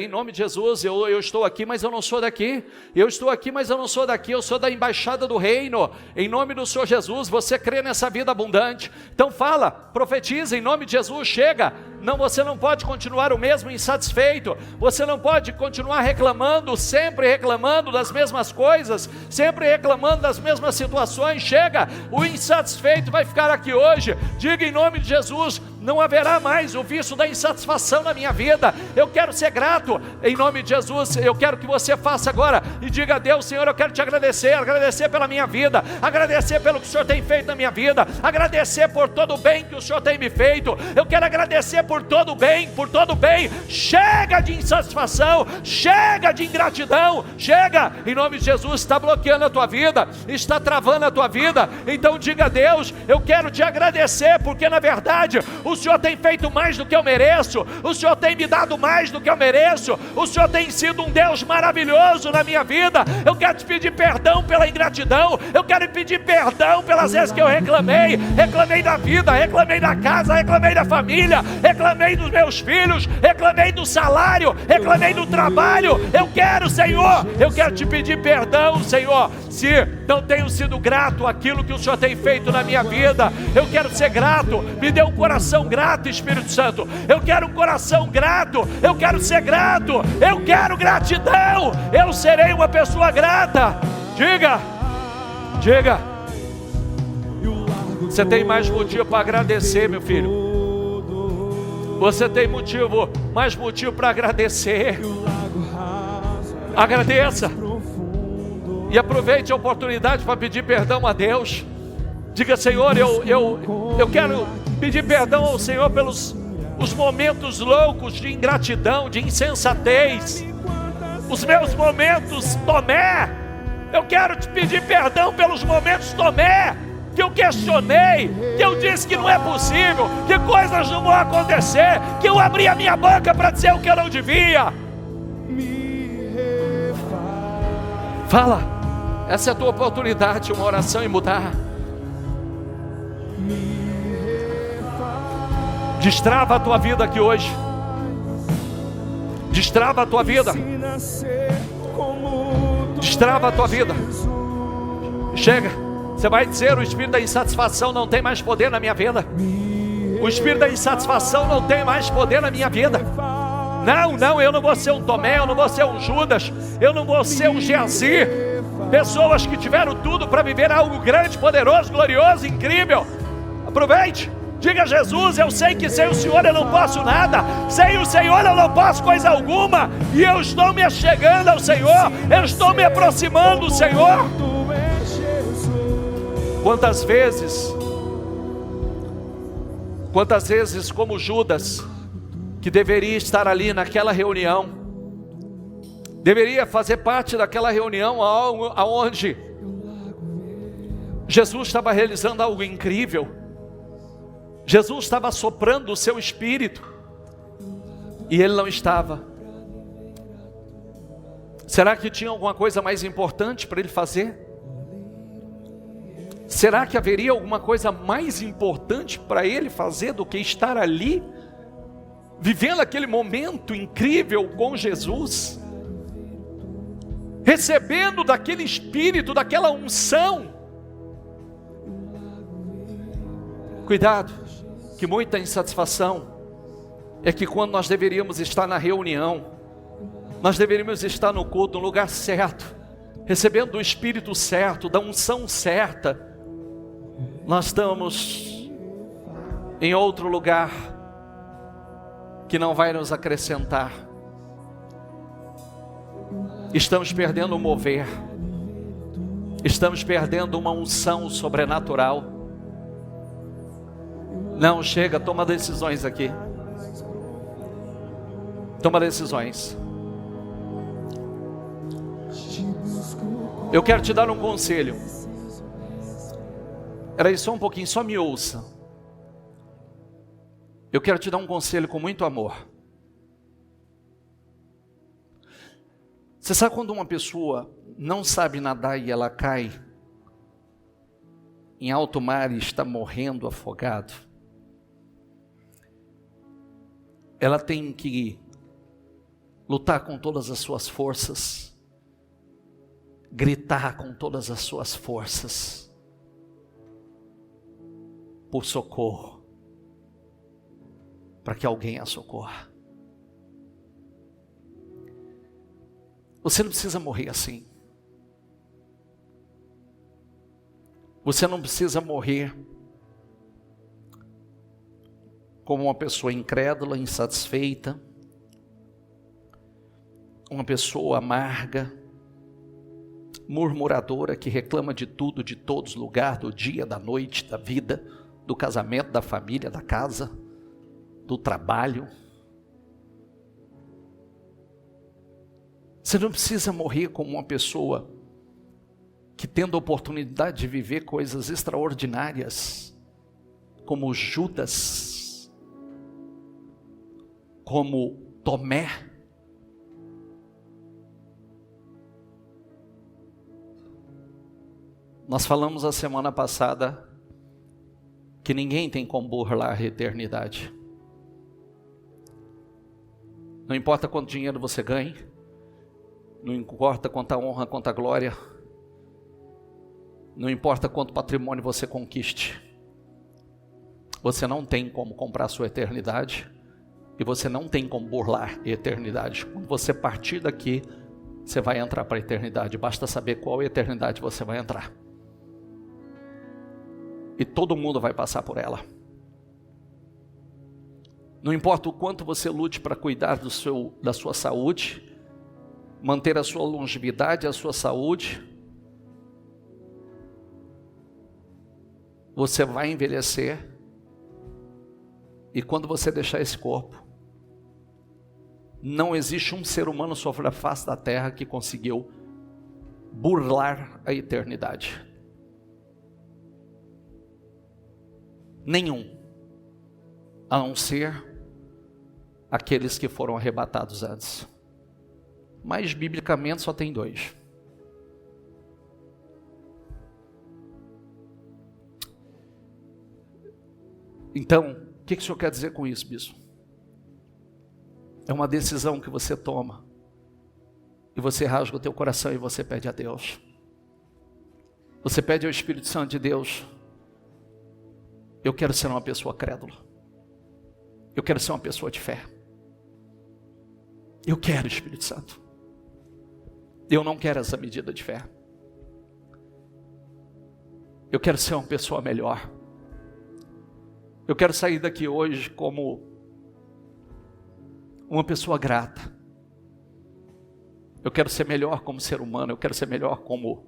em nome de Jesus, eu estou aqui, mas eu não sou daqui. Eu estou aqui, mas eu não sou daqui, eu sou da embaixada do reino. Em nome do Senhor Jesus, você crê nessa vida abundante? Então fala, profetiza em nome de Jesus, chega. Não, você não pode continuar o mesmo insatisfeito, você não pode continuar reclamando, sempre reclamando das mesmas coisas, sempre reclamando das mesmas situações. Chega, o insatisfeito vai ficar aqui hoje. Diga em nome de Jesus, não haverá mais o vício da insatisfação na minha vida. Eu quero ser grato, em nome de Jesus. Eu quero que você faça agora e diga a Deus: Senhor, eu quero te agradecer pela minha vida, agradecer pelo que o Senhor tem feito na minha vida, agradecer por todo o bem que o Senhor tem me feito. Eu quero agradecer por todo o bem, chega de insatisfação, chega de ingratidão, chega, em nome de Jesus. Está bloqueando a tua vida, está travando a tua vida, então diga a Deus: eu quero te agradecer, porque na verdade, o Senhor tem feito mais do que eu mereço, o Senhor tem me dado mais do que eu mereço, o Senhor tem sido um Deus maravilhoso na minha vida. Eu quero te pedir perdão pela ingratidão, eu quero te pedir perdão pelas vezes que eu reclamei da vida, reclamei da casa, reclamei da família, reclamei dos meus filhos, reclamei do salário, reclamei do trabalho. Eu quero, Senhor, eu quero te pedir perdão, Senhor, se não tenho sido grato àquilo que o Senhor tem feito na minha vida. Eu quero ser grato, me dê um coração grato, Espírito Santo. Eu quero um coração grato, eu quero ser grato, eu quero gratidão, eu serei uma pessoa grata. Diga, você tem mais motivo para agradecer, meu filho. Você tem mais motivo para agradecer. Agradeça e aproveite a oportunidade para pedir perdão a Deus. Diga: Senhor, eu quero pedir perdão ao Senhor pelos os momentos loucos de ingratidão, de insensatez, os meus momentos Tomé. Eu quero te pedir perdão pelos momentos Tomé, que eu questionei, que eu disse que não é possível, que coisas não vão acontecer, que eu abri a minha boca para dizer o que eu não devia. Fala, essa é a tua oportunidade, uma oração e mudar. Destrava a tua vida aqui hoje. Destrava a tua vida. Destrava a tua vida. Chega. Você vai dizer: o espírito da insatisfação não tem mais poder na minha vida. O espírito da insatisfação não tem mais poder na minha vida. Não, eu não vou ser um Tomé, eu não vou ser um Judas, eu não vou ser um Geazi. Pessoas que tiveram tudo para viver algo grande, poderoso, glorioso, incrível. Aproveite. Diga: Jesus, eu sei que sem o Senhor eu não posso nada, sem o Senhor eu não posso coisa alguma, e eu estou me achegando ao Senhor, eu estou me aproximando do Senhor. Quantas vezes como Judas, que deveria estar ali naquela reunião, deveria fazer parte daquela reunião aonde Jesus estava realizando algo incrível, Jesus estava soprando o seu espírito, e ele não estava. Será que tinha alguma coisa mais importante para ele fazer? Será que haveria alguma coisa mais importante para ele fazer do que estar ali, vivendo aquele momento incrível com Jesus, recebendo daquele Espírito, daquela unção? Cuidado, que muita insatisfação é que quando nós deveríamos estar na reunião, nós deveríamos estar no culto, no lugar certo, recebendo do Espírito certo, da unção certa, nós estamos em outro lugar que não vai nos acrescentar. Estamos perdendo o mover, estamos perdendo uma unção sobrenatural. Não, chega, toma decisões aqui. Toma decisões. Eu quero te dar um conselho. Era isso, só um pouquinho, só me ouça. Eu quero te dar um conselho com muito amor. Você sabe quando uma pessoa não sabe nadar e ela cai em alto mar e está morrendo afogado? Ela tem que lutar com todas as suas forças, gritar com todas as suas forças por socorro, para que alguém a socorra. Você não precisa morrer assim. Você não precisa morrer como uma pessoa incrédula, insatisfeita, uma pessoa amarga, murmuradora, que reclama de tudo, de todos, lugar, do dia, da noite, da vida, do casamento, da família, da casa, do trabalho. Você não precisa morrer como uma pessoa que, tendo a oportunidade de viver coisas extraordinárias, como Judas, como Tomé, nós falamos a semana passada que ninguém tem como burlar a eternidade. Não importa quanto dinheiro você ganhe, não importa quanta honra, quanta glória, não importa quanto patrimônio você conquiste, você não tem como comprar a sua eternidade, e você não tem como burlar a eternidade. Quando você partir daqui, você vai entrar para a eternidade, basta saber qual eternidade você vai entrar. E todo mundo vai passar por ela. Não importa o quanto você lute para cuidar da sua saúde, manter a sua longevidade, a sua saúde, você vai envelhecer, e quando você deixar esse corpo, não existe um ser humano sobre a face da terra que conseguiu burlar a eternidade. Nenhum, a não ser aqueles que foram arrebatados antes. Mas biblicamente só tem 2. Então, o que o senhor quer dizer com isso, bispo? É uma decisão que você toma, e você rasga o teu coração e você pede a Deus. Você pede ao Espírito Santo de Deus: eu quero ser uma pessoa crédula, eu quero ser uma pessoa de fé. Eu quero, Espírito Santo. Eu não quero essa medida de fé. Eu quero ser uma pessoa melhor. Eu quero sair daqui hoje como uma pessoa grata. Eu quero ser melhor como ser humano. Eu quero ser melhor como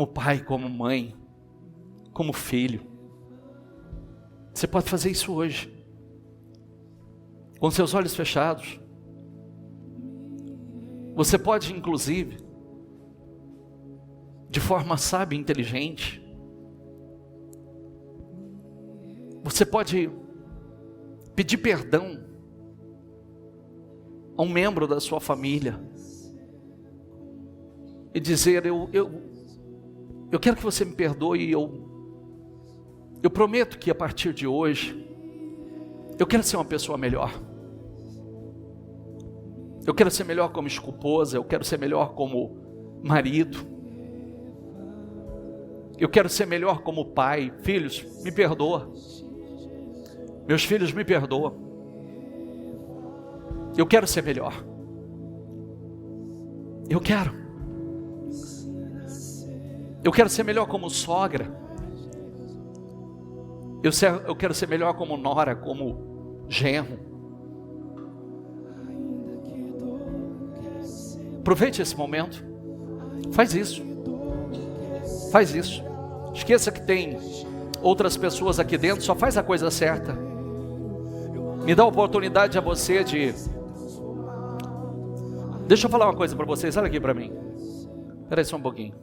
pai, como mãe, como filho. Você pode fazer isso hoje, com seus olhos fechados. Você pode, inclusive, de forma sábia e inteligente, você pode pedir perdão a um membro da sua família e dizer: eu quero que você me perdoe, e eu prometo que a partir de hoje eu quero ser uma pessoa melhor. Eu quero ser melhor como esposa, eu quero ser melhor como marido, eu quero ser melhor como pai. Filhos, me perdoa. Meus filhos, me perdoam. Eu quero ser melhor. Eu quero ser melhor como sogra. Eu quero ser melhor como nora, como genro. Aproveite esse momento. Faz isso. Faz isso. Esqueça que tem outras pessoas aqui dentro. Só faz a coisa certa. Me dá a oportunidade a você de... Deixa eu falar uma coisa para vocês. Olha aqui para mim. Espera aí só um pouquinho.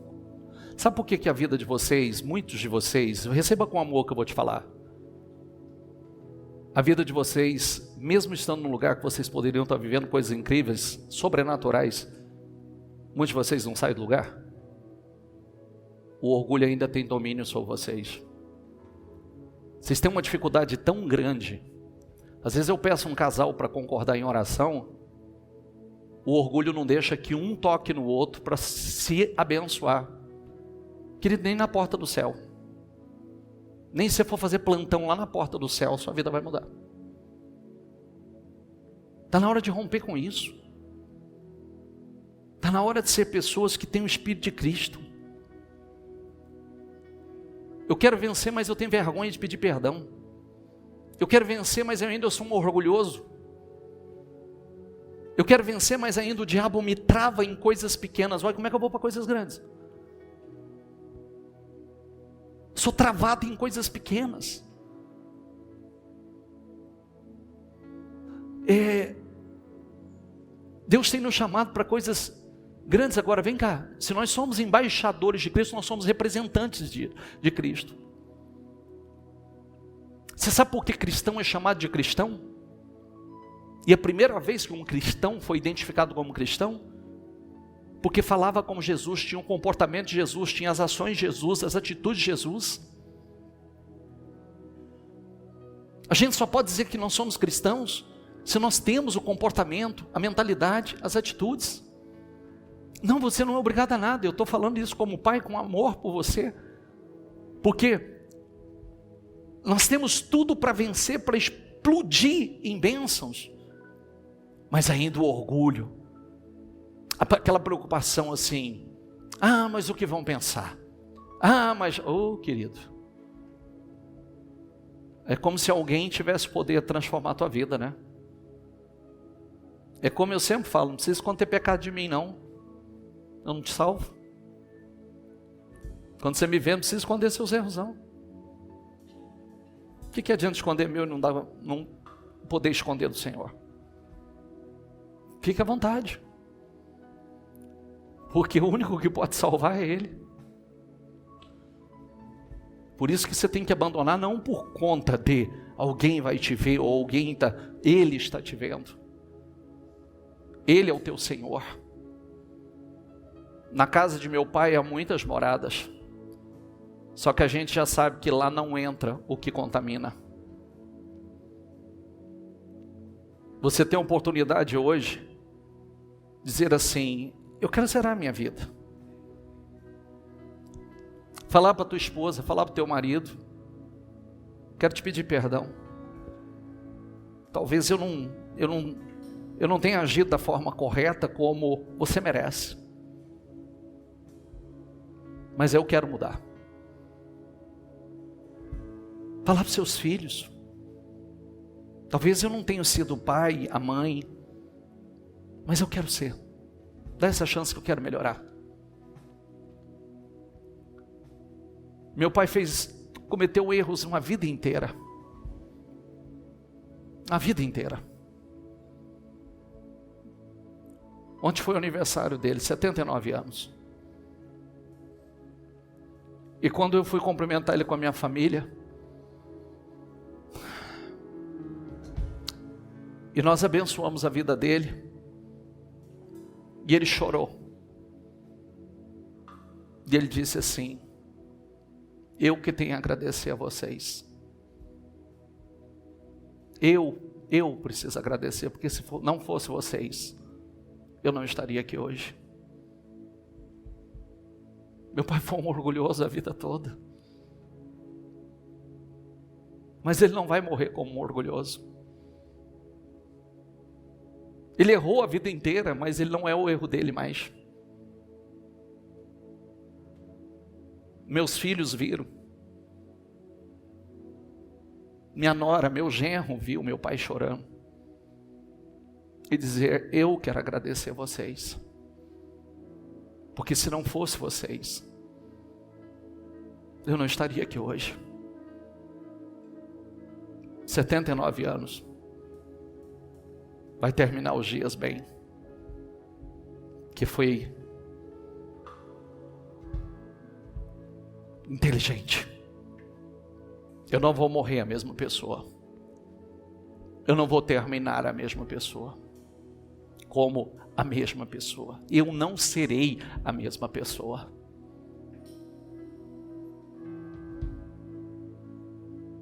Sabe por que a vida de vocês, muitos de vocês, receba com amor que eu vou te falar. A vida de vocês, mesmo estando num lugar que vocês poderiam estar vivendo coisas incríveis, sobrenaturais, muitos de vocês não saem do lugar. O orgulho ainda tem domínio sobre vocês. Vocês têm uma dificuldade tão grande. Às vezes eu peço um casal para concordar em oração, o orgulho não deixa que um toque no outro para se abençoar. Querido, nem na porta do céu. Nem se você for fazer plantão lá na porta do céu, sua vida vai mudar. Está na hora de romper com isso. Está na hora de ser pessoas que têm o Espírito de Cristo. Eu quero vencer, mas eu tenho vergonha de pedir perdão. Eu quero vencer, mas eu ainda sou um orgulhoso. Eu quero vencer, mas ainda o diabo me trava em coisas pequenas. Olha, como é que eu vou para coisas grandes? Sou travado em coisas pequenas. Deus tem nos chamado para coisas grandes. Agora, vem cá. Se nós somos embaixadores de Cristo, nós somos representantes de Cristo. Você sabe por que cristão é chamado de cristão? E a primeira vez que um cristão foi identificado como cristão, porque falava como Jesus, tinha o comportamento de Jesus, tinha as ações de Jesus, as atitudes de Jesus. A gente só pode dizer que nós somos cristãos se nós temos o comportamento, a mentalidade, as atitudes. Não, você não é obrigado a nada. Eu estou falando isso como pai, com amor por você, porque nós temos tudo para vencer, para explodir em bênçãos, mas ainda o orgulho, aquela preocupação assim: ah, mas o que vão pensar? Ah, mas, oh querido, é como se alguém tivesse poder transformar a tua vida, né? É como eu sempre falo: não precisa esconder pecado de mim não, eu não te salvo. Quando você me vê, não precisa esconder seus erros não. O que adianta esconder meu e não poder esconder do Senhor? Fique à vontade, porque o único que pode salvar é Ele. Por isso que você tem que abandonar, não por conta de alguém vai te ver, ou Ele está te vendo. Ele é o teu Senhor. Na casa de meu pai há muitas moradas, só que a gente já sabe que lá não entra o que contamina. Você tem a oportunidade hoje de dizer assim: eu quero zerar a minha vida. Falar para tua esposa, falar para o teu marido: quero te pedir perdão. Talvez eu não tenha agido da forma correta como você merece, mas eu quero mudar. Falar para os seus filhos: talvez eu não tenha sido o pai, a mãe, mas eu quero ser. Dá essa chance que eu quero melhorar. Meu pai cometeu erros uma vida inteira. A vida inteira. Ontem foi o aniversário dele, 79 anos. E quando eu fui cumprimentar ele com a minha família, e nós abençoamos a vida dele, E ele chorou. E ele disse assim: eu que tenho a agradecer a vocês. Eu preciso agradecer, porque se não fosse vocês, eu não estaria aqui hoje. Meu pai foi um orgulhoso a vida toda. Mas ele não vai morrer como um orgulhoso. Ele errou a vida inteira, mas ele não é o erro dele mais. Meus filhos viram. Minha nora, meu genro viu meu pai chorando. E dizer: eu quero agradecer a vocês. Porque se não fosse vocês, eu não estaria aqui hoje. 79 anos. Vai terminar os dias bem. Que foi inteligente. Eu não vou morrer a mesma pessoa. Eu não vou terminar a mesma pessoa. Como a mesma pessoa. Eu não serei a mesma pessoa.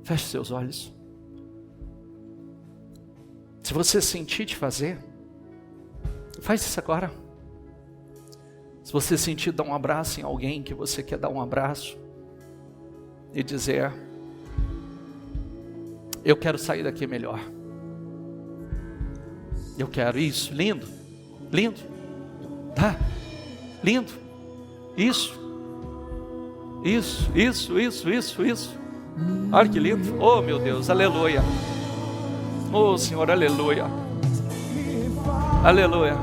Feche seus olhos. Se você sentir de fazer, faz isso agora. Se você sentir dar um abraço em alguém que você quer dar um abraço e dizer: eu quero sair daqui melhor. Eu quero isso, lindo, lindo, tá? Lindo, isso. Olha que lindo, oh meu Deus, aleluia. Oh Senhor, aleluia. Aleluia.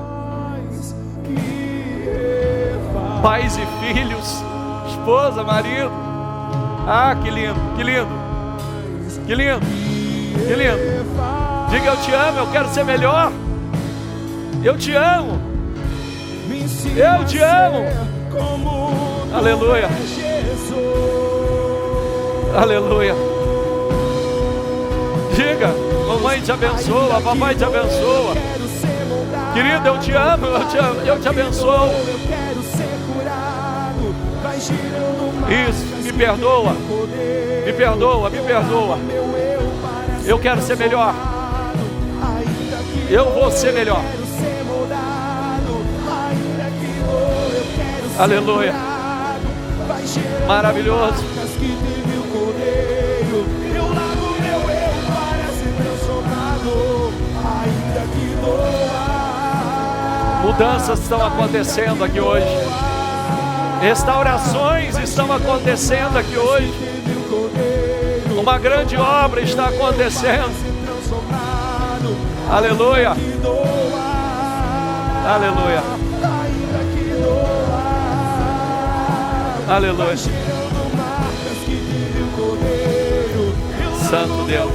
Pais e filhos, esposa, marido. Ah, que lindo, que lindo. Que lindo, que lindo. Diga: eu te amo, eu quero ser melhor. Eu te amo. Eu te amo. Aleluia. Aleluia. Diga: mamãe te abençoa, papai te abençoa. Querido, eu te amo, eu te abençoo. Isso, me perdoa. Me perdoa, me perdoa. Eu quero ser melhor. Eu vou ser melhor. Aleluia. Maravilhoso. Mudanças estão acontecendo aqui hoje. Restaurações estão acontecendo aqui hoje. Uma grande obra está acontecendo. Aleluia. Aleluia. Aleluia. Santo Deus.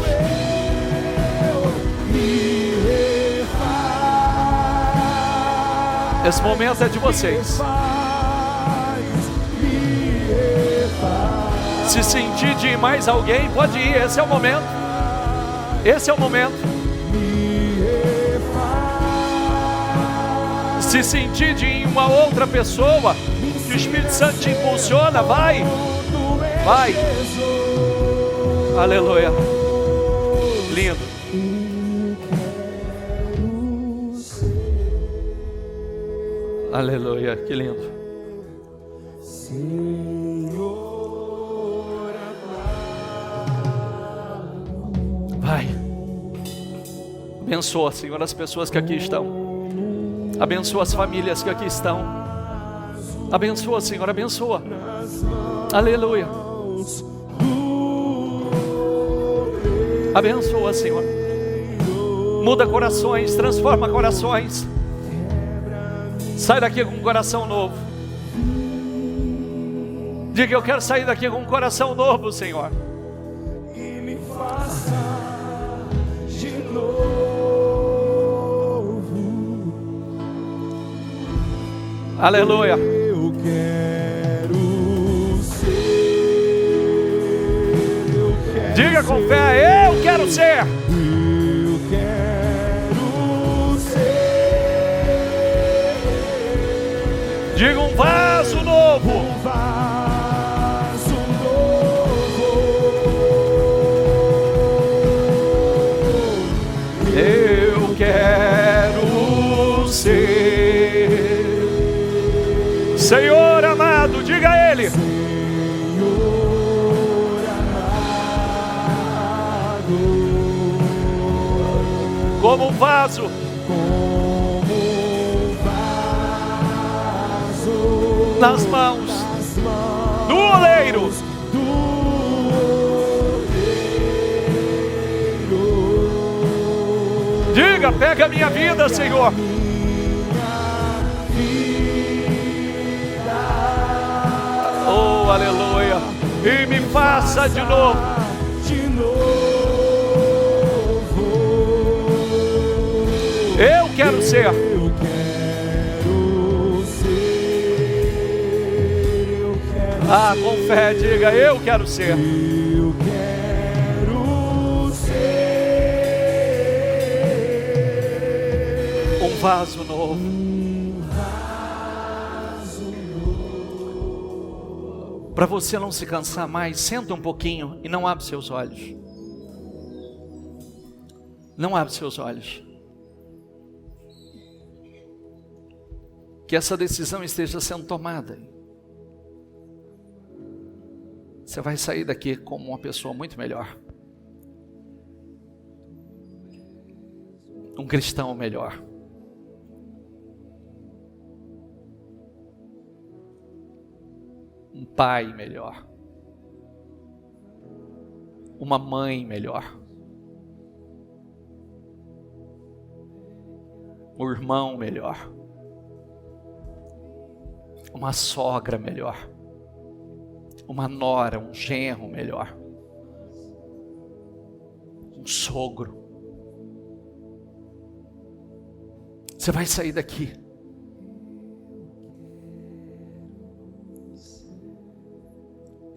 Esse momento é de vocês. Se sentir de ir mais alguém, pode ir. Esse é o momento. Esse é o momento. Se sentir de ir uma outra pessoa, que o Espírito Santo te impulsiona, vai. Vai. Aleluia. Lindo. Aleluia, que lindo. Vai. Abençoa, Senhor, as pessoas que aqui estão. Abençoa as famílias que aqui estão. Abençoa, Senhor, abençoa. Aleluia. Abençoa, Senhor. Muda corações, transforma corações. Sai daqui com um coração novo. Diga: eu quero sair daqui com um coração novo, Senhor. E me faça de novo. Aleluia. Eu quero ser. Diga com fé: eu quero ser. Senhor amado, diga a Ele. Como um vaso, nas mãos do oleiro. Diga, pega a minha vida, Senhor. Oh, aleluia. E me faça de novo. Eu quero ser. Ah, com fé, diga, eu quero ser. Um vaso novo. Para você não se cansar mais, senta um pouquinho e não abre seus olhos. Não abre seus olhos. Que essa decisão esteja sendo tomada. Você vai sair daqui como uma pessoa muito melhor. Um cristão melhor. Um pai melhor. Uma mãe melhor. Um irmão melhor. Uma sogra melhor. Uma nora, um genro melhor. Um sogro. Você vai sair daqui.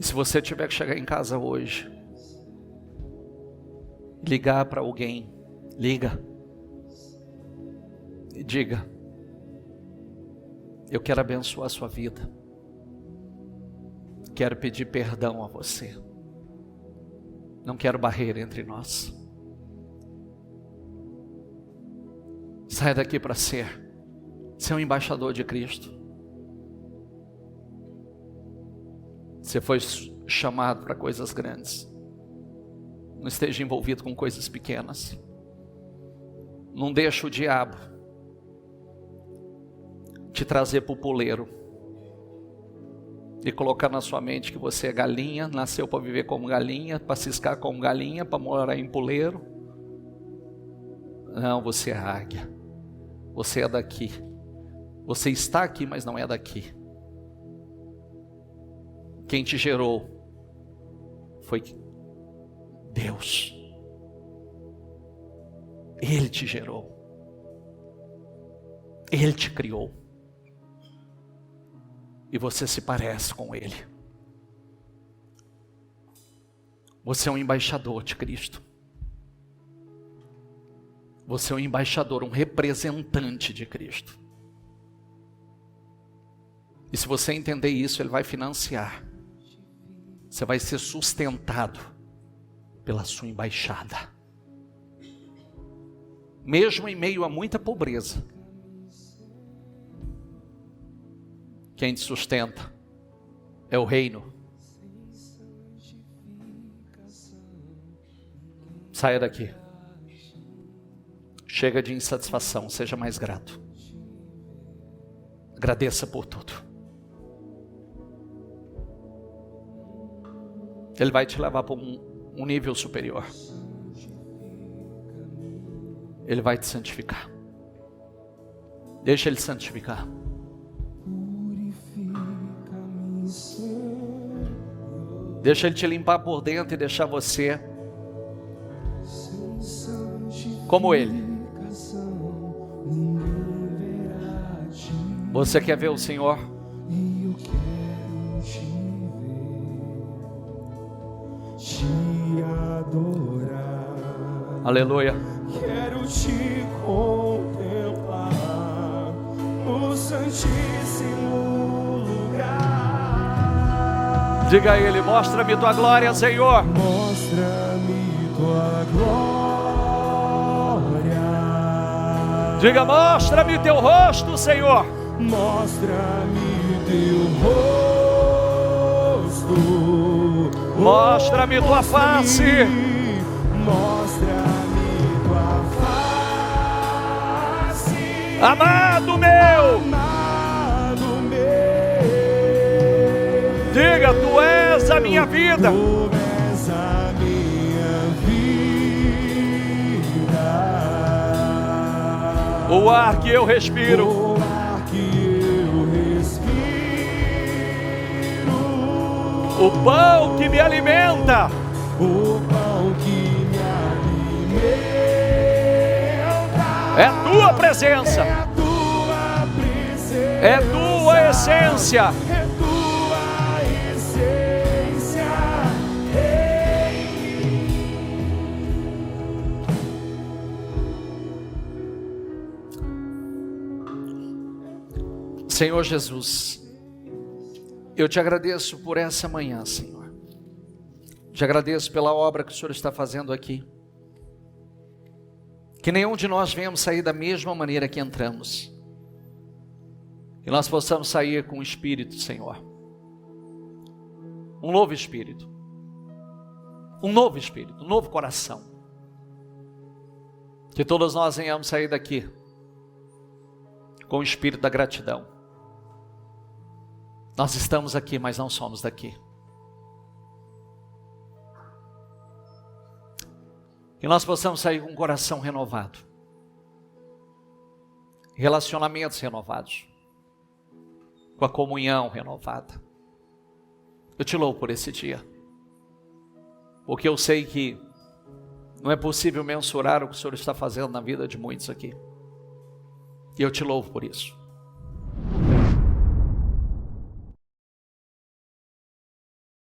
E se você tiver que chegar em casa hoje, ligar para alguém, liga. E diga: eu quero abençoar a sua vida. Quero pedir perdão a você. Não quero barreira entre nós. Saia daqui para ser um embaixador de Cristo. Você foi chamado para coisas grandes. Não esteja envolvido com coisas pequenas. Não deixe o diabo te trazer para o poleiro e colocar na sua mente que você é galinha, nasceu para viver como galinha, para ciscar como galinha, para morar em poleiro. Não, você é águia. Você é daqui. Você está aqui, mas não é daqui. Quem te gerou foi Deus. Ele te gerou. Ele te criou. E você se parece com Ele. Você é um embaixador de Cristo. Você é um embaixador, um representante de Cristo. E se você entender isso, Ele vai financiar. Você vai ser sustentado pela sua embaixada. Mesmo em meio a muita pobreza, quem te sustenta é o reino. Saia daqui. Chega de insatisfação, seja mais grato. Agradeça por tudo. Ele vai te levar para um nível superior. Ele vai te santificar. Deixa Ele santificar. Deixa Ele te limpar por dentro e deixar você como Ele. Você quer ver o Senhor? Aleluia. Quero te contemplar no santíssimo lugar. Diga a Ele: mostra-me tua glória, Senhor. Mostra-me tua glória. Diga: mostra-me teu rosto, Senhor. Mostra-me teu rosto. Mostra-me tua face. Mostra-me tua face. Amado meu. Amado meu. Diga, tu és a minha vida. Tu és a minha vida. O ar que eu respiro. O ar que eu respiro. O pão que me alimenta. O pão que me alimenta. É tua presença. É a tua presença. É tua essência. É tua essência. Senhor Jesus, eu te agradeço por essa manhã, Senhor. Te agradeço pela obra que o Senhor está fazendo aqui. Que nenhum de nós venhamos sair da mesma maneira que entramos. Que nós possamos sair com o Espírito, Senhor. Um novo Espírito. Um novo coração. Que todos nós venhamos sair daqui com o Espírito da gratidão. Nós estamos aqui, mas não somos daqui. Que nós possamos sair com um coração renovado. Relacionamentos renovados. Com a comunhão renovada. Eu te louvo por esse dia. Porque eu sei que não é possível mensurar o que o Senhor está fazendo na vida de muitos aqui. E eu te louvo por isso.